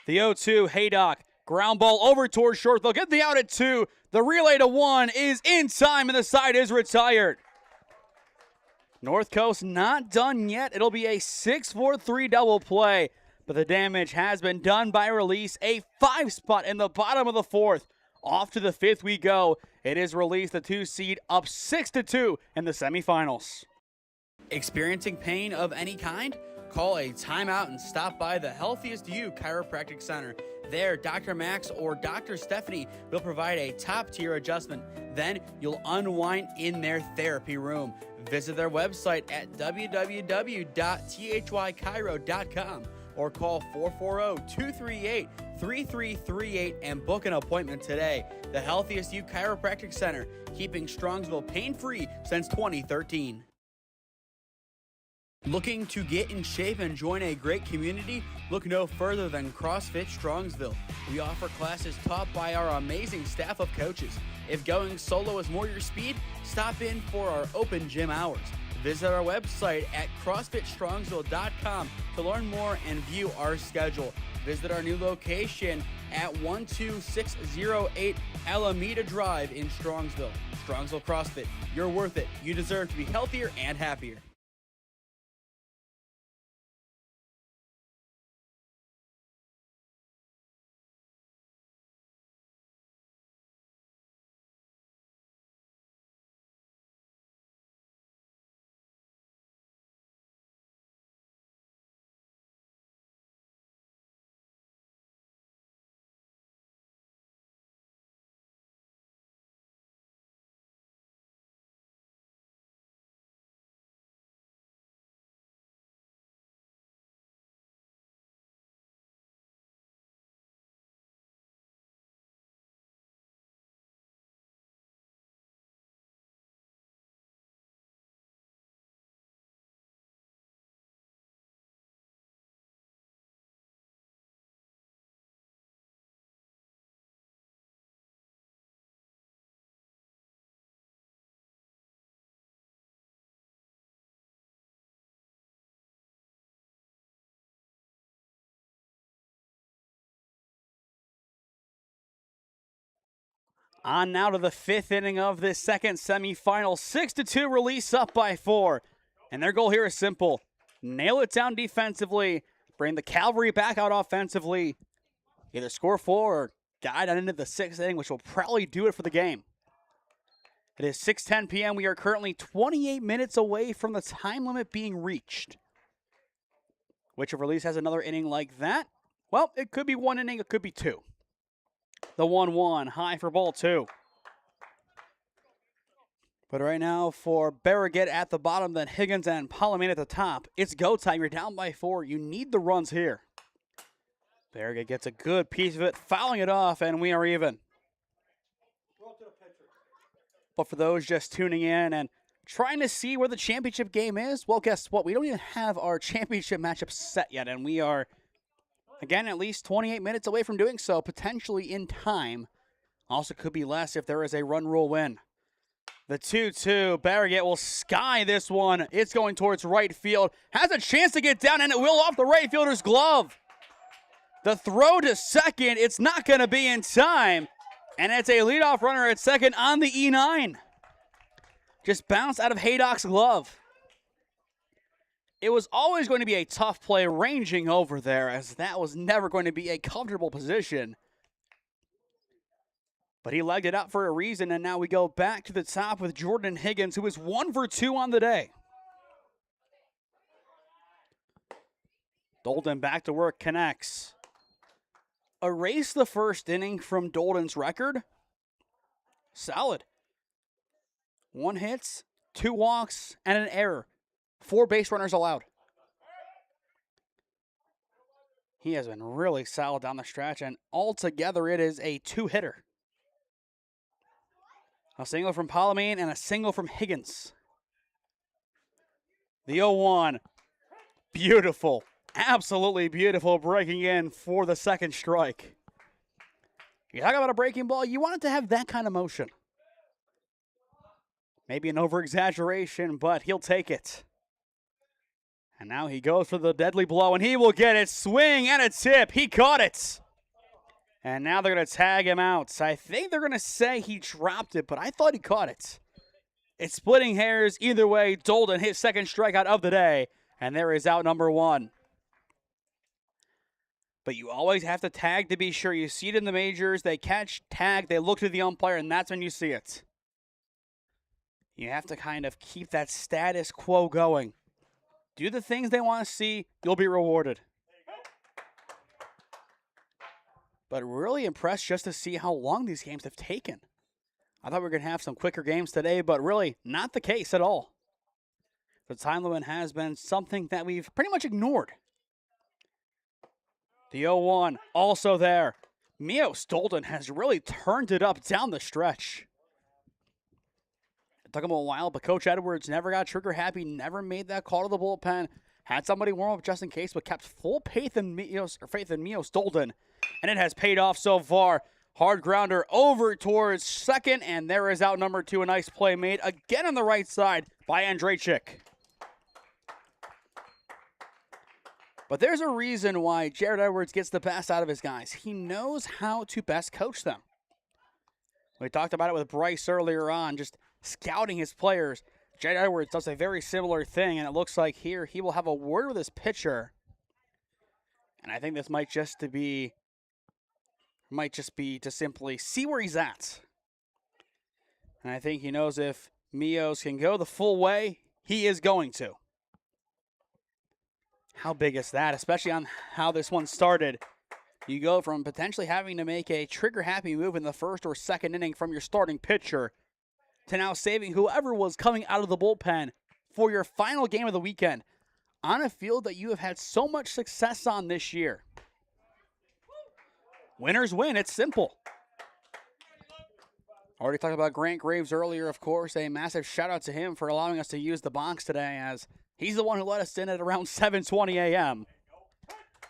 The 0-2 Haydock, ground ball over towards short. They'll get the out at 2. The relay to 1 is in time, and the side is retired. North Coast not done yet. It'll be a 6-4-3 double play. But the damage has been done by Release. A 5 spot in the bottom of the 4th. Off to the 5th we go. It is Release, the 2 seed, up 6-2 in the semifinals. Experiencing pain of any kind? Call a timeout and stop by the Healthiest You Chiropractic Center. There, Dr. Max or Dr. Stephanie will provide a top-tier adjustment. Then you'll unwind in their therapy room. Visit their website at www.thychiro.com or call 440-238-3338 and book an appointment today. The Healthiest You Chiropractic Center, keeping Strongsville pain-free since 2013. Looking to get in shape and join a great community? Look no further than CrossFit Strongsville. We offer classes taught by our amazing staff of coaches. If going solo is more your speed, stop in for our open gym hours. Visit our website at CrossFitStrongsville.com to learn more and view our schedule. Visit our new location at 12608 Alameda Drive in Strongsville. Strongsville CrossFit, you're worth it. You deserve to be healthier and happier. On now to the 5th inning of this second semifinal. 6-2 Release up by 4. And their goal here is simple. Nail it down defensively. Bring the cavalry back out offensively. Either score 4 or guide on into the 6th inning, which will probably do it for the game. It is 6:10 p.m. We are currently 28 minutes away from the time limit being reached. Which if Release has another inning like that, well, it could be 1 inning, it could be 2. The 1-1, high for ball 2. But right now for Barragate at the bottom, then Higgins and Palomine at the top. It's go time. You're down by 4. You need the runs here. Barragate gets a good piece of it, fouling it off, and we are even. But for those just tuning in and trying to see where the championship game is, well, guess what? We don't even have our championship matchup set yet, and we are, again, at least 28 minutes away from doing so, potentially in time. Also could be less if there is a run rule win. The 2-2, Barragate will sky this one. It's going towards right field. Has a chance to get down, and it will off the right fielder's glove. The throw to second, it's not going to be in time. And it's a leadoff runner at second on the E9. Just bounced out of Haydock's glove. It was always going to be a tough play ranging over there, as that was never going to be a comfortable position. But he legged it out for a reason, and now we go back to the top with Jordan Higgins, who is 1 for 2 on the day. Dolden back to work, connects. Erase the first inning from Dolden's record. Solid. 1 hit, 2 walks, and an error. 4 base runners allowed. He has been really solid down the stretch, and altogether it is a 2-hitter. A single from Palomine and a single from Higgins. The 0-1. Beautiful. Absolutely beautiful breaking in for the second strike. You talk about a breaking ball, you want it to have that kind of motion. Maybe an over-exaggeration, but he'll take it. And now he goes for the deadly blow, and he will get it. Swing and a tip. He caught it. And now they're going to tag him out. I think they're going to say he dropped it, but I thought he caught it. It's splitting hairs either way. Dolden, his second strikeout of the day, and there is out number 1. But you always have to tag to be sure. You see it in the majors. They catch, tag, they look to the umpire, and that's when you see it. You have to kind of keep that status quo going. Do the things they want to see, you'll be rewarded. But really impressed just to see how long these games have taken. I thought we were going to have some quicker games today, but really not the case at all. The time limit has been something that we've pretty much ignored. The 0-1 also there. Mios Dolden has really turned it up down the stretch. It took him a while, but Coach Edwards never got trigger happy, never made that call to the bullpen. Had somebody warm up just in case, but kept full faith in Mios Dolden. And it has paid off so far. Hard grounder over towards second, and there is out number 2. A nice play made again on the right side by Andrejczyk. But there's a reason why Jared Edwards gets the best out of his guys. He knows how to best coach them. We talked about it with Bryce earlier on, just scouting his players. Jared Edwards does a very similar thing, and it looks like here he will have a word with his pitcher. And I think this might just be to simply see where he's at. And I think he knows if Mios can go the full way, he is going to. How big is that, especially on how this one started? You go from potentially having to make a trigger-happy move in the first or second inning from your starting pitcher to now saving whoever was coming out of the bullpen for your final game of the weekend on a field that you have had so much success on this year. Winners win. It's simple. Already talked about Grant Graves earlier, of course. A massive shout-out to him for allowing us to use the box today, as he's the one who let us in at around 7:20 a.m.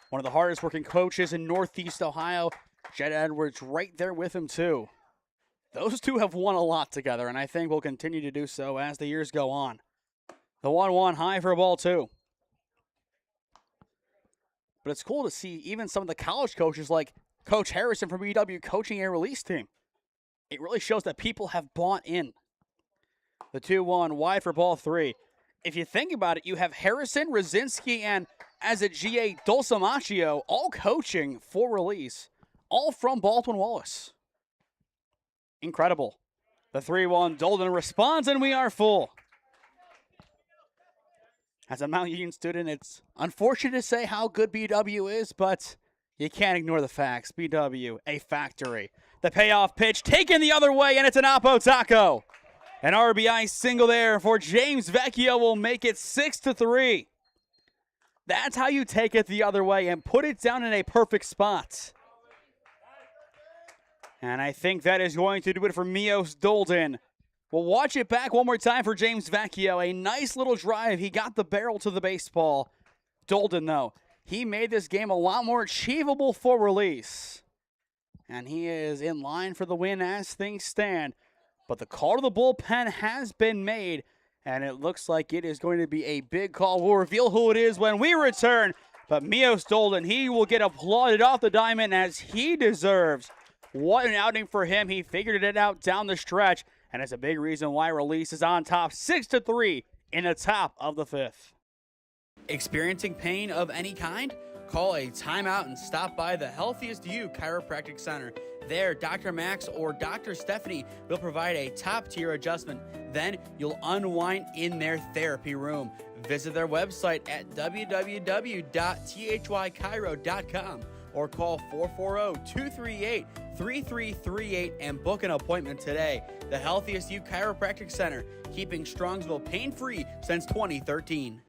One of the hardest working coaches in Northeast Ohio. Jed Edwards right there with him, too. Those two have won a lot together, and I think will continue to do so as the years go on. The 1-1 high for ball 2. But it's cool to see even some of the college coaches like Coach Harrison from BW coaching a release team. it really shows that people have bought in. The 2-1 wide for ball 3. If you think about it, you have Harrison, Rosinski, and Azagia Dulcimaccio all coaching for Release, all from Baldwin Wallace. Incredible. The 3-1, Dolden responds, and we are full. As a Mount Union student, it's unfortunate to say how good BW is, but you can't ignore the facts. BW, a factory. The payoff pitch taken the other way, and it's an Oppo Taco. An RBI single there for James Vecchio will make it 6-3. That's how you take it the other way and put it down in a perfect spot. And I think that is going to do it for Mios Dolden. We'll watch it back one more time for James Vecchio. A nice little drive. He got the barrel to the baseball. Dolden, though, he made this game a lot more achievable for Release. And he is in line for the win as things stand. But the call to the bullpen has been made, and it looks like it is going to be a big call. We'll reveal who it is when we return. But Mios Dolden, he will get applauded off the diamond as he deserves. What an outing for him. He figured it out down the stretch, and it's a big reason why Release is on top 6-3 in the top of the 5th. Experiencing pain of any kind? Call a timeout and stop by the Healthiest You Chiropractic Center. There, Dr. Max or Dr. Stephanie will provide a top-tier adjustment. Then you'll unwind in their therapy room. Visit their website at www.thychiro.com or call 440-238-3338 and book an appointment today. The Healthiest You Chiropractic Center, keeping Strongsville pain-free since 2013.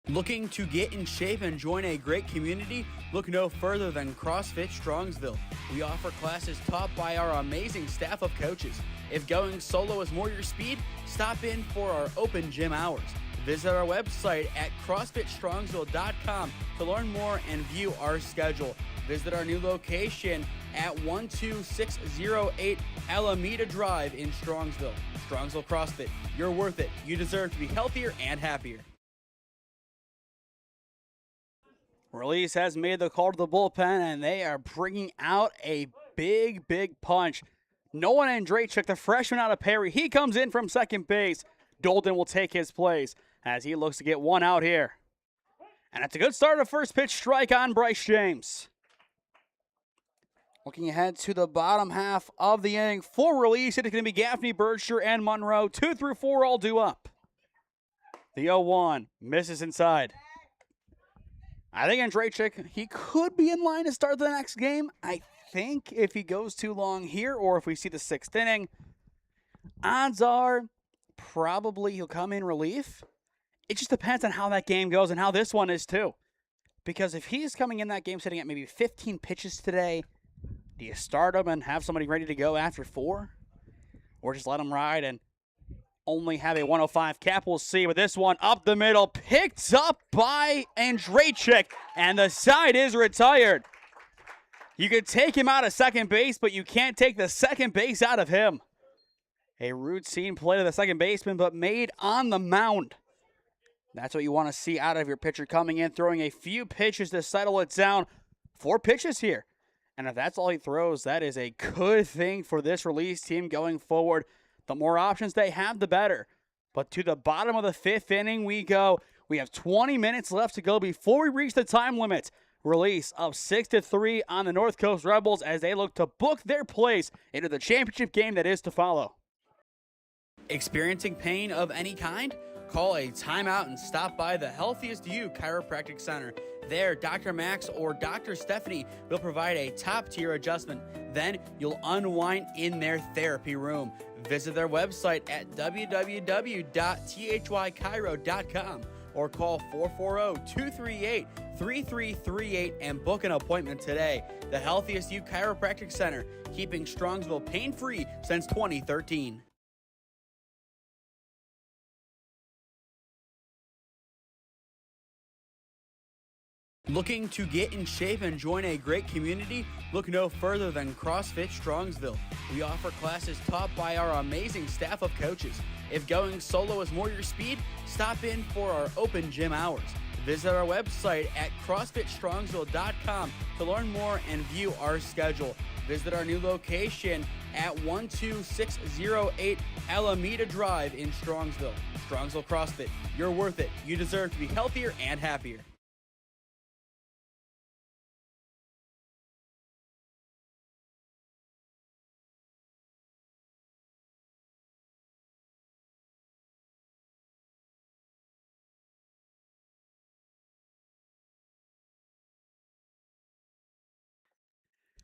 Looking to get in shape and join a great community? Look no further than CrossFit Strongsville. We offer classes taught by our amazing staff of coaches. If going solo is more your speed, stop in for our open gym hours. Visit our website at CrossFitStrongsville.com to learn more and view our schedule. Visit our new location at 12608 Alameda Drive in Strongsville. Strongsville CrossFit, you're worth it. You deserve to be healthier and happier. Release has made the call to the bullpen, and they are bringing out a big punch. Noah Andrejczyk, the freshman out of Perry, he comes in from second base. Dolden will take his place as he looks to get one out here. And it's a good start of first pitch strike on Bryce James. Looking ahead to the bottom half of the inning for Release, it is going to be Gaffney, Berkshire, and Monroe. 2 through 4 all due up. The 0-1 misses inside. I think Andrejczyk, he could be in line to start the next game. I think if he goes too long here or if we see the 6th inning, odds are probably he'll come in relief. It just depends on how that game goes and how this one is too. Because if he's coming in that game sitting at maybe 15 pitches today, do you start him and have somebody ready to go after 4? Or just let him ride and only have a 105 cap? We'll see. With this one up the middle, picked up by Andrejczyk, and the side is retired. You could take him out of second base, but you can't take the second base out of him. A routine play to the second baseman, but made on the mound. That's what you want to see out of your pitcher coming in, throwing a few pitches to settle it down. 4 pitches here. And if that's all he throws, that is a good thing for this Release team going forward. The more options they have, the better. But to the bottom of the 5th inning we go. We have 20 minutes left to go before we reach the time limit. Release up 6-3 on the North Coast Rebels as they look to book their place into the championship game that is to follow. Experiencing pain of any kind? Call a timeout and stop by the Healthiest You Chiropractic Center. There, Dr. Max or Dr. Stephanie will provide a top-tier adjustment. Then you'll unwind in their therapy room. Visit their website at www.thychiro.com or call 440-238-3338 and book an appointment today. The Healthiest You Chiropractic Center, keeping Strongsville pain-free since 2013. Looking to get in shape and join a great community? Look no further than CrossFit Strongsville. We offer classes taught by our amazing staff of coaches. If going solo is more your speed, stop in for our open gym hours. Visit our website at CrossFitStrongsville.com to learn more and view our schedule. Visit our new location at 12608 Alameda Drive in Strongsville. Strongsville CrossFit, you're worth it. You deserve to be healthier and happier.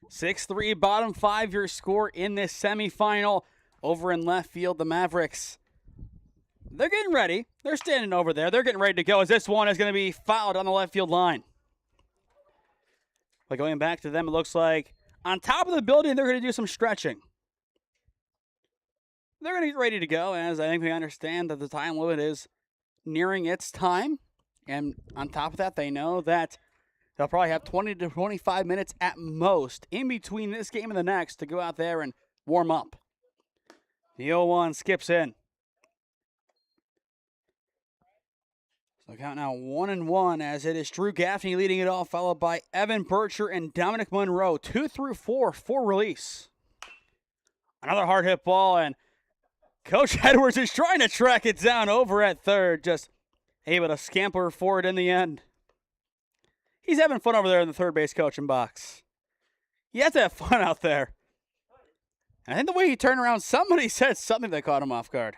Six-three, bottom five, your score in this semifinal. Over in left field, the Mavericks, they're getting ready. They're standing over there. They're getting ready to go as this one is going to be fouled on the left field line. But going back to them, it looks like on top of the building, they're going to do some stretching. They're going to get ready to go, as I think we understand that the time limit is nearing its time. And on top of that, they know that they'll probably have 20 to 25 minutes at most in between this game and the next to go out there and warm up. The 0-1 skips in. So count now 1-1 as it is Drew Gaffney leading it off, followed by Evan Bircher and Dominic Monroe. 2 through 4 for release. Another hard hit ball, and Coach Edwards is trying to track it down over at third, just able to scamper forward in the end. He's having fun over there in the third base coaching box. He has to have fun out there. And I think the way he turned around, somebody said something that caught him off guard.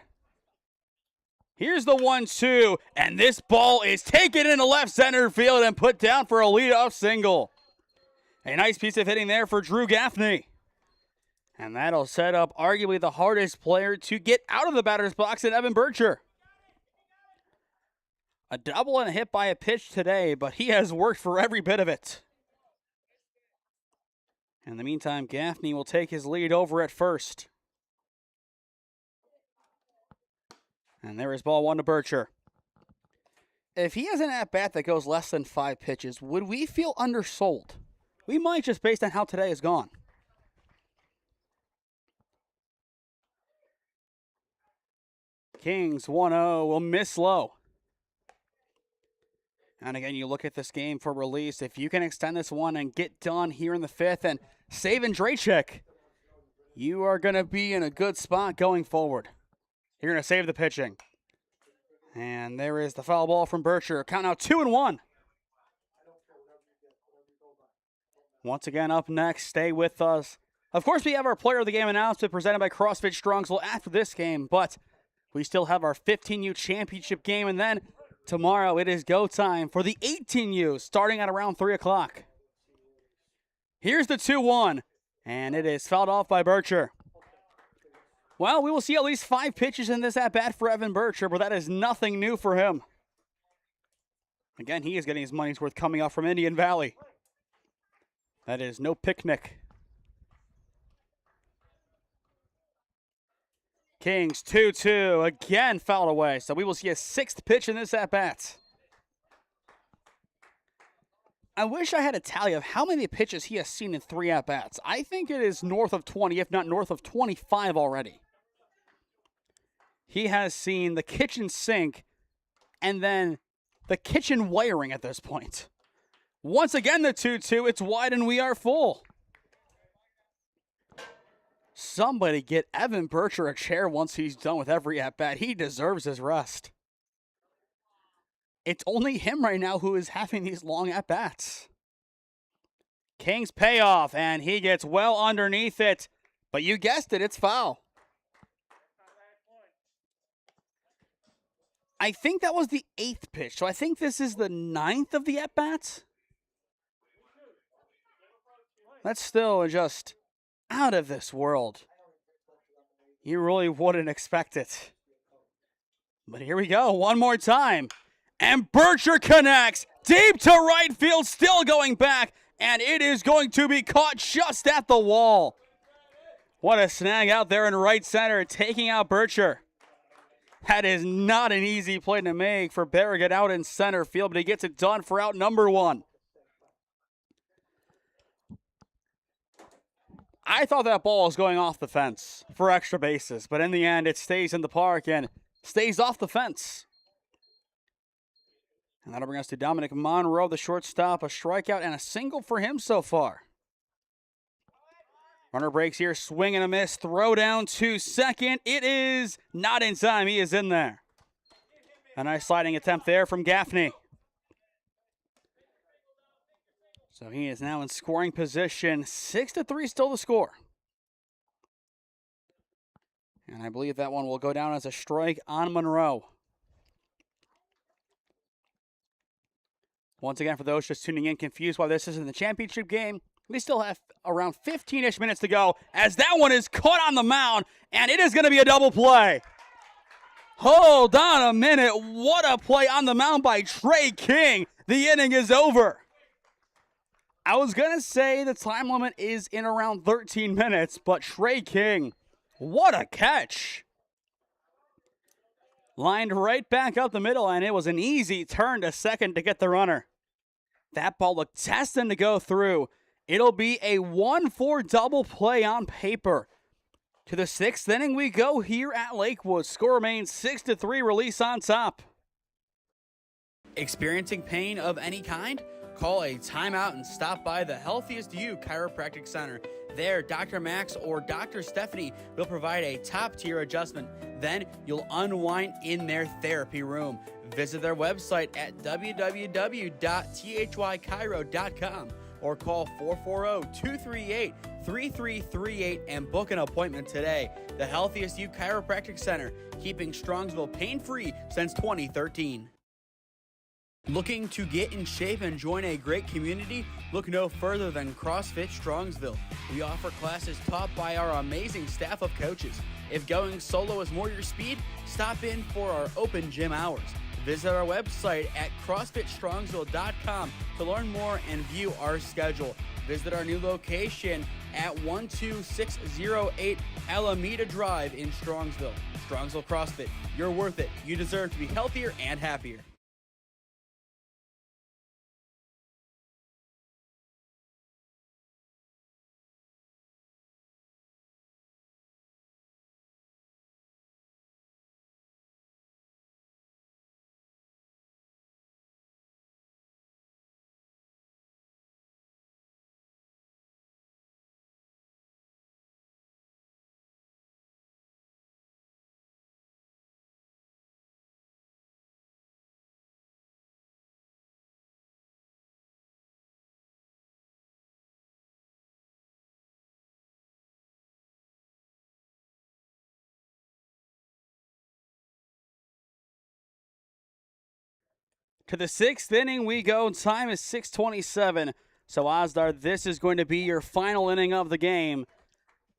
Here's the 1-2, and this ball is taken into left center field and put down for a leadoff single. A nice piece of hitting there for Drew Gaffney. And that'll set up arguably the hardest player to get out of the batter's box in Evan Bircher. A double and a hit by a pitch today, but he has worked for every bit of it. In the meantime, Gaffney will take his lead over at first. And there is ball one to Bircher. If he has an at-bat that goes less than 5 pitches, would we feel undersold? We might, just based on how today has gone. Kings 1-0 will miss low. And again, you look at this game for release. If you can extend this one and get done here in the 5th and save Andrejczyk, you are going to be in a good spot going forward. You're going to save the pitching. And there is the foul ball from Bircher. Count now 2-1. Once again, up next, stay with us. Of course, we have our player of the game announcement presented by CrossFit Strongsville after this game, but we still have our 15U championship game, and then tomorrow it is go time for the 18U starting at around 3 o'clock. Here's the 2-1, and it is fouled off by Bircher. Well, we will see at least 5 pitches in this at-bat for Evan Bircher, but that is nothing new for him. Again, he is getting his money's worth coming up from Indian Valley. That is no picnic. Kings 2-2, again fouled away, so we will see a 6th pitch in this at-bat. I wish I had a tally of how many pitches he has seen in 3 at-bats. I think it is north of 20, if not north of 25 already. He has seen the kitchen sink and then the kitchen wiring at this point. Once again, the 2-2, it's wide and we are full. Somebody get Evan Bircher a chair once he's done with every at-bat. He deserves his rest. It's only him right now who is having these long at-bats. King's payoff, and he gets well underneath it. But you guessed it, it's foul. I think that was the 8th pitch, so I think this is the 9th of the at-bats. That's still just out of this world. You really wouldn't expect it. But here we go, one more time. And Bircher connects deep to right field, still going back, and it is going to be caught just at the wall. What a snag out there in right center, taking out Bircher. That is not an easy play to make for Barrigan out in center field, but he gets it done for out number 1. I thought that ball was going off the fence for extra bases, but in the end, it stays in the park and stays off the fence. And that'll bring us to Dominic Monroe, the shortstop, a strikeout and a single for him so far. Runner breaks here, swing and a miss, throw down to second. It is not in time. He is in there. A nice sliding attempt there from Gaffney. So he is now in scoring position. 6-3 still the score. And I believe that one will go down as a strike on Monroe. Once again, for those just tuning in confused why this isn't the championship game, we still have around 15-ish minutes to go as that one is caught on the mound, and it is going to be a double play. Hold on a minute. What a play on the mound by Trey King. The inning is over. I was going to say the time limit is in around 13 minutes, but Trey King, what a catch. Lined right back up the middle, and it was an easy turn to second to get the runner. That ball looked destined to go through. It'll be a 1-4 double play on paper. To the 6th inning we go here at Lakewood. Score remains 6-3, Release on top. Experiencing pain of any kind? Call a timeout and stop by the Healthiest You Chiropractic Center. There, Dr. Max or Dr. Stephanie will provide a top-tier adjustment. Then you'll unwind in their therapy room. Visit their website at www.thychiro.com or call 440-238-3338 and book an appointment today. The Healthiest You Chiropractic Center, keeping Strongsville pain-free since 2013. Looking to get in shape and join a great community? Look no further than CrossFit Strongsville. We offer classes taught by our amazing staff of coaches. If going solo is more your speed, stop in for our open gym hours. Visit our website at CrossFitStrongsville.com to learn more and view our schedule. Visit our new location at 12608 Alameda Drive in Strongsville. Strongsville CrossFit, you're worth it. You deserve to be healthier and happier. To the 6th inning we go. Time is 6:27. So, Ozdar, this is going to be your final inning of the game.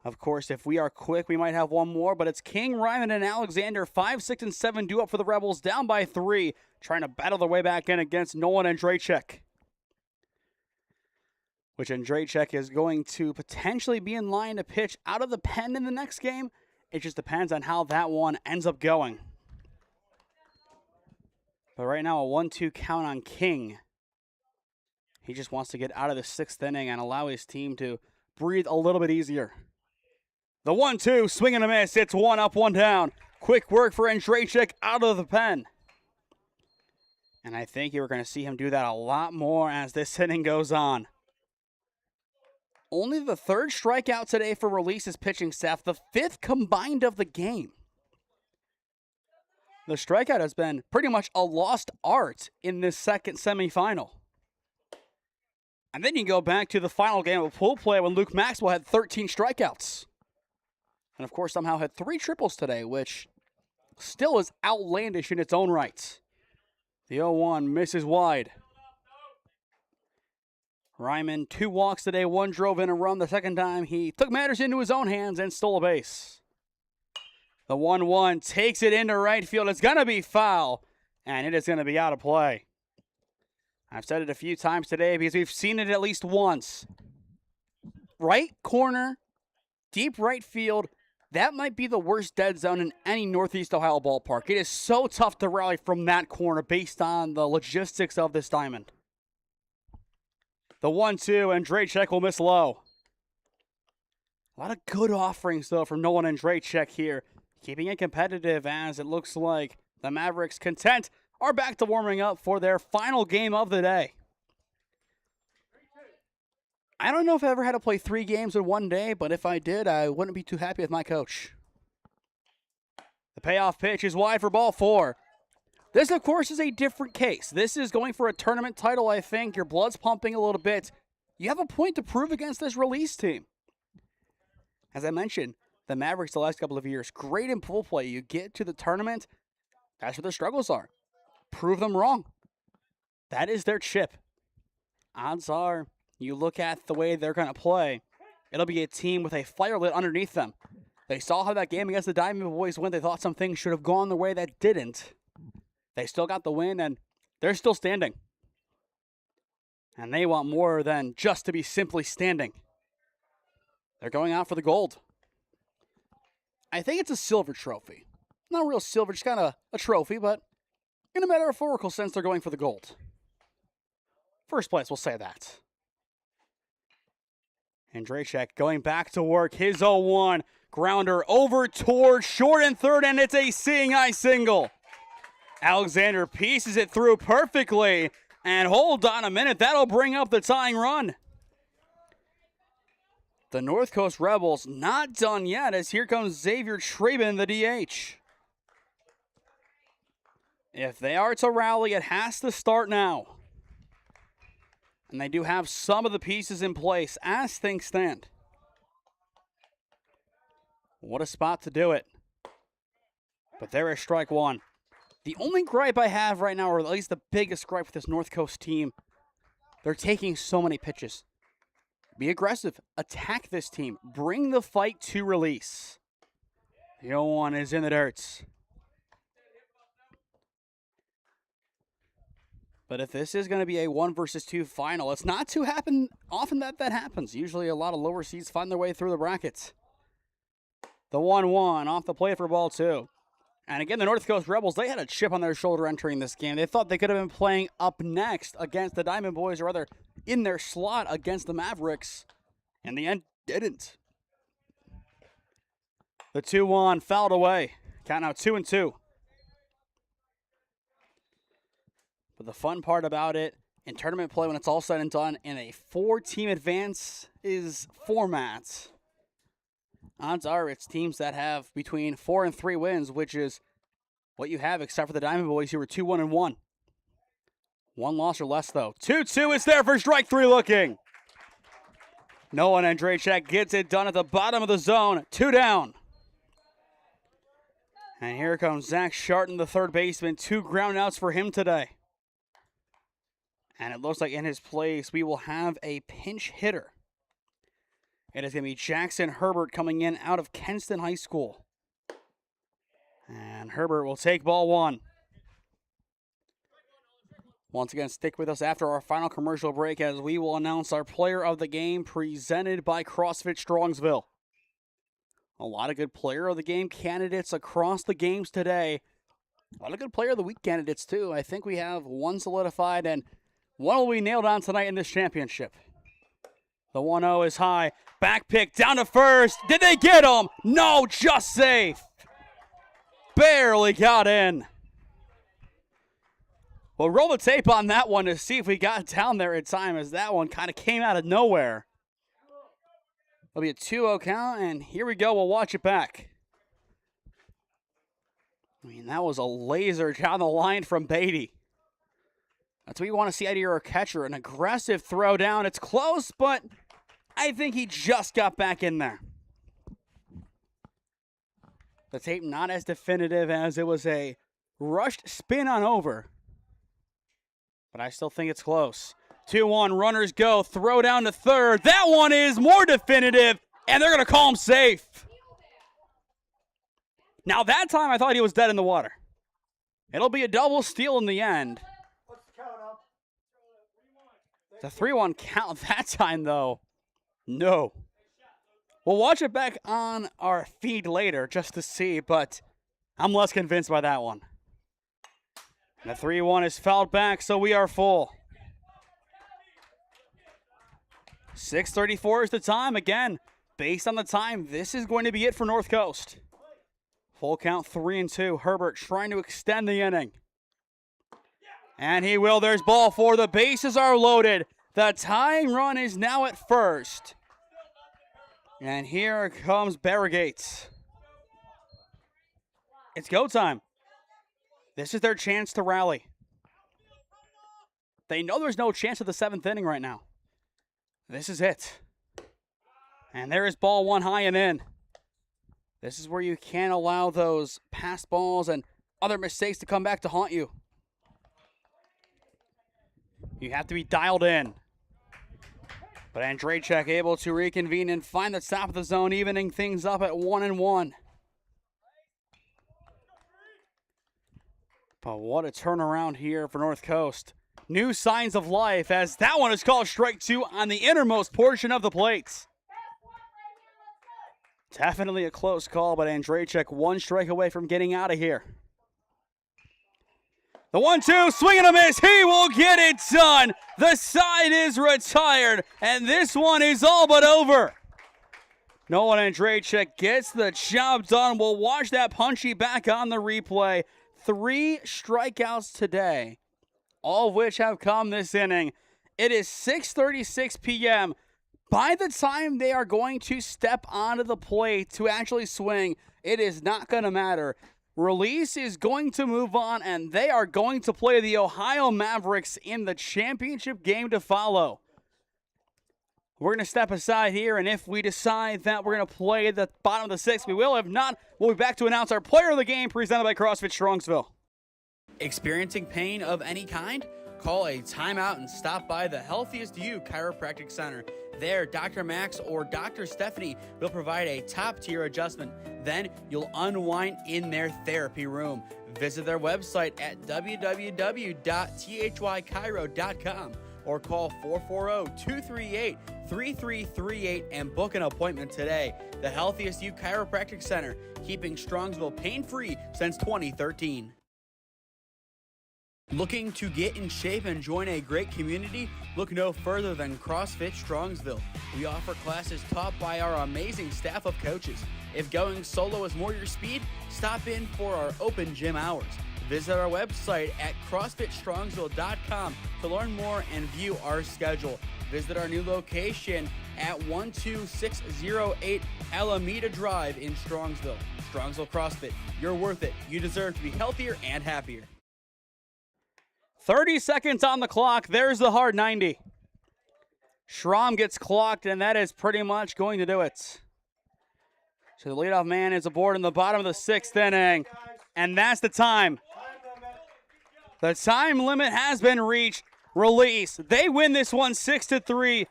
Of course, if we are quick, we might have one more, but it's King, Ryman, and Alexander, 5, 6, and 7 due up for the Rebels, down by 3, trying to battle their way back in against Nolan Andrzejczyk. Which Andrzejczyk is going to potentially be in line to pitch out of the pen in the next game. It just depends on how that one ends up going. But right now, a 1-2 count on King. He just wants to get out of the 6th inning and allow his team to breathe a little bit easier. The 1-2, swing and a miss. It's 1 up, 1 down. Quick work for Andrzejczyk out of the pen. And I think you're going to see him do that a lot more as this inning goes on. Only the 3rd strikeout today for Release's pitching staff, the 5th combined of the game. The strikeout has been pretty much a lost art in this second semifinal. And then you go back to the final game of pool play when Luke Maxwell had 13 strikeouts. And of course somehow had 3 triples today, which still is outlandish in its own right. The 0-1 misses wide. Ryman, 2 walks today, 1 drove in a run. The second time he took matters into his own hands and stole a base. The 1-1 takes it into right field. It's going to be foul, and it is going to be out of play. I've said it a few times today because we've seen it at least once. Right corner, deep right field, that might be the worst dead zone in any Northeast Ohio ballpark. It is so tough to rally from that corner based on the logistics of this diamond. The 1-2, and Andrzejczyk will miss low. A lot of good offerings, though, from Nolan Andrzejczyk here. Keeping it competitive as it looks like the Mavericks content are back to warming up for their final game of the day. I don't know if I ever had to play 3 games in one day, but if I did, I wouldn't be too happy with my coach. The payoff pitch is wide for ball 4. This, of course, is a different case. This is going for a tournament title, I think. Your blood's pumping a little bit. You have a point to prove against this release team. As I mentioned, the Mavericks the last couple of years, great in pool play. You get to the tournament, that's what their struggles are. Prove them wrong. That is their chip. Odds are, you look at the way they're going to play, it'll be a team with a fire lit underneath them. They saw how that game against the Diamond Boys went. They thought some things should have gone the way that didn't. They still got the win, and they're still standing. And they want more than just to be simply standing. They're going out for the gold. I think it's a silver trophy. Not a real silver, just kind of a trophy, but in a metaphorical sense, they're going for the gold. First place, we'll say that. Andrzejczyk going back to work. His 0-1 grounder over towards short and third, and it's a seeing eye single. Alexander pieces it through perfectly, and hold on a minute, that'll bring up the tying run. The North Coast Rebels not done yet, as here comes Xavier Traben, the DH. If they are to rally, it has to start now. And they do have some of the pieces in place as things stand. What a spot to do it. But there is strike one. The only gripe I have right now, or at least the biggest gripe with this North Coast team, they're taking so many pitches. Be aggressive. Attack this team. Bring the fight to release. The 0-1 is in the dirt. But if this is going to be a 1 versus 2 final, it's not too often that happens. Usually a lot of lower seeds find their way through the brackets. The 1-1 off the plate for ball 2. And again, the North Coast Rebels, they had a chip on their shoulder entering this game. They thought they could have been playing up next against the Diamond Boys, or rather in their slot against the Mavericks. In the end, didn't. The 2-1 fouled away. Count now 2-2. But the fun part about it, in tournament play, when it's all said and done, in a 4-team advance is format. Odds are it's teams that have between 4 and 3 wins, which is what you have, except for the Diamond Boys, who were 2-1-1. 1 loss or less, though. 2-2 is there for strike 3 looking. Nolan Andrzejczyk gets it done at the bottom of the zone. 2 down. And here comes Zach Sharton, the third baseman. 2 ground outs for him today. And it looks like in his place, we will have a pinch hitter. It is going to be Jackson Herbert coming in out of Kenston High School. And Herbert will take ball 1. Once again, stick with us after our final commercial break as we will announce our player of the game presented by CrossFit Strongsville. A lot of good player of the game candidates across the games today. A lot of good player of the week candidates too. I think we have 1 solidified and 1 will be nailed on tonight in this championship. The 1-0 is high. Back pick down to first. Did they get him? No, just safe. Barely got in. Well, roll the tape on that one to see if we got down there in time, as that one kind of came out of nowhere. It'll be a 2-0 count, and here we go. We'll watch it back. I mean, that was a laser down the line from Beatty. That's what you want to see out of your catcher. An aggressive throw down. It's close, but I think he just got back in there. The tape not as definitive as it was a rushed spin on over. But I still think it's close. 2-1, runners go. Throw down to third. That one is more definitive, and they're going to call him safe. Now that time I thought he was dead in the water. It'll be a double steal in the end. What's the count up? The 3-1 count that time, though. No. We'll watch it back on our feed later just to see, but I'm less convinced by that one. The 3-1 is fouled back, so we are full. 6:34 is the time. Again, based on the time, this is going to be it for North Coast. Full count 3-2. Herbert trying to extend the inning. And he will. There's ball four. The bases are loaded. The tying run is now at first. And here comes Barragates. It's go time. This is their chance to rally. They know there's no chance of the seventh inning right now. This is it. And there is ball one high and in. This is where you can't allow those pass balls and other mistakes to come back to haunt you. You have to be dialed in. But Andrzejczyk able to reconvene and find the top of the zone, evening things up at 1-1. But what a turnaround here for North Coast. New signs of life as that one is called strike two on the innermost portion of the plates. Definitely a close call, but Andrzejczyk one strike away from getting out of here. The 1-2, swing and a miss. He will get it done. The side is retired, and this one is all but over. Nolan Andrzejczyk gets the job done. We'll watch that punchy back on the replay. 3 strikeouts today, all of which have come this inning. It is 6:36 p.m. By the time they are going to step onto the plate to actually swing, it is not going to matter. Release is going to move on, and they are going to play the Ohio Mavericks in the championship game to follow. We're going to step aside here, and if we decide that we're going to play the bottom of the sixth, we will. If not, we'll be back to announce our player of the game presented by CrossFit Strongsville. Experiencing pain of any kind? Call a timeout and stop by the Healthiest You Chiropractic Center. There, Dr. Max or Dr. Stephanie will provide a top-tier adjustment. Then you'll unwind in their therapy room. Visit their website at www.thychiro.com or call 440-238-3338 and book an appointment today. The Healthiest You Chiropractic Center, keeping Strongsville pain-free since 2013. Looking to get in shape and join a great community? Look no further than CrossFit Strongsville. We offer classes taught by our amazing staff of coaches. If going solo is more your speed, stop in for our open gym hours. Visit our website at CrossFitStrongsville.com to learn more and view our schedule. Visit our new location at 12608 Alameda Drive in Strongsville. Strongsville CrossFit, you're worth it. You deserve to be healthier and happier. 30 seconds on the clock. There's the hard 90. Schramm gets clocked, and that is pretty much going to do it. So the leadoff man is aboard in the bottom of the sixth inning, and that's the time. The time limit has been reached. Release. They win this one 6-3.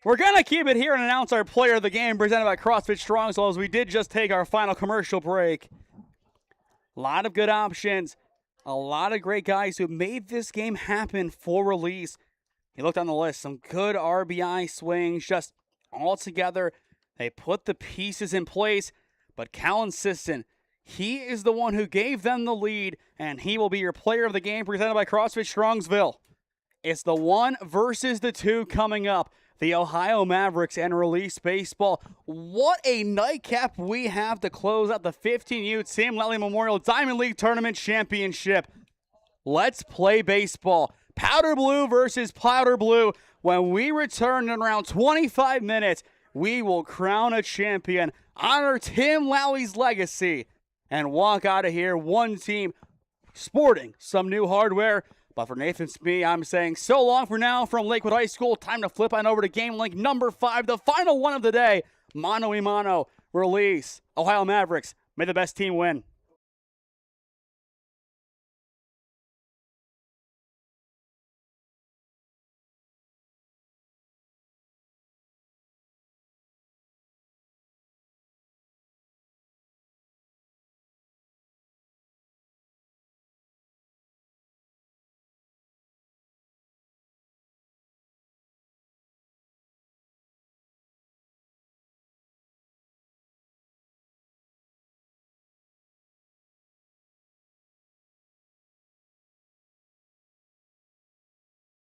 We're going to keep it here and announce our player of the game presented by CrossFit Strongsville as we did just take our final commercial break. A lot of good options. A lot of great guys who made this game happen for Release. You looked on the list, some good RBI swings, just all together. They put the pieces in place, but Callan Sisson, he is the one who gave them the lead, and he will be your player of the game presented by CrossFit Strongsville. It's the 1 versus the 2 coming up. The Ohio Mavericks and Release Baseball. What a nightcap we have to close out the 15U Sam Lally Memorial Diamond League Tournament Championship. Let's play baseball. Powder Blue versus Powder Blue. When we return in around 25 minutes, we will crown a champion, honor Tim Lally's legacy, and walk out of here one team sporting some new hardware. But for Nathan Smee, I'm saying so long for now from Lakewood High School. Time to flip on over to game link number 5, the final one of the day. Mano a mano, Release. Ohio Mavericks, may the best team win.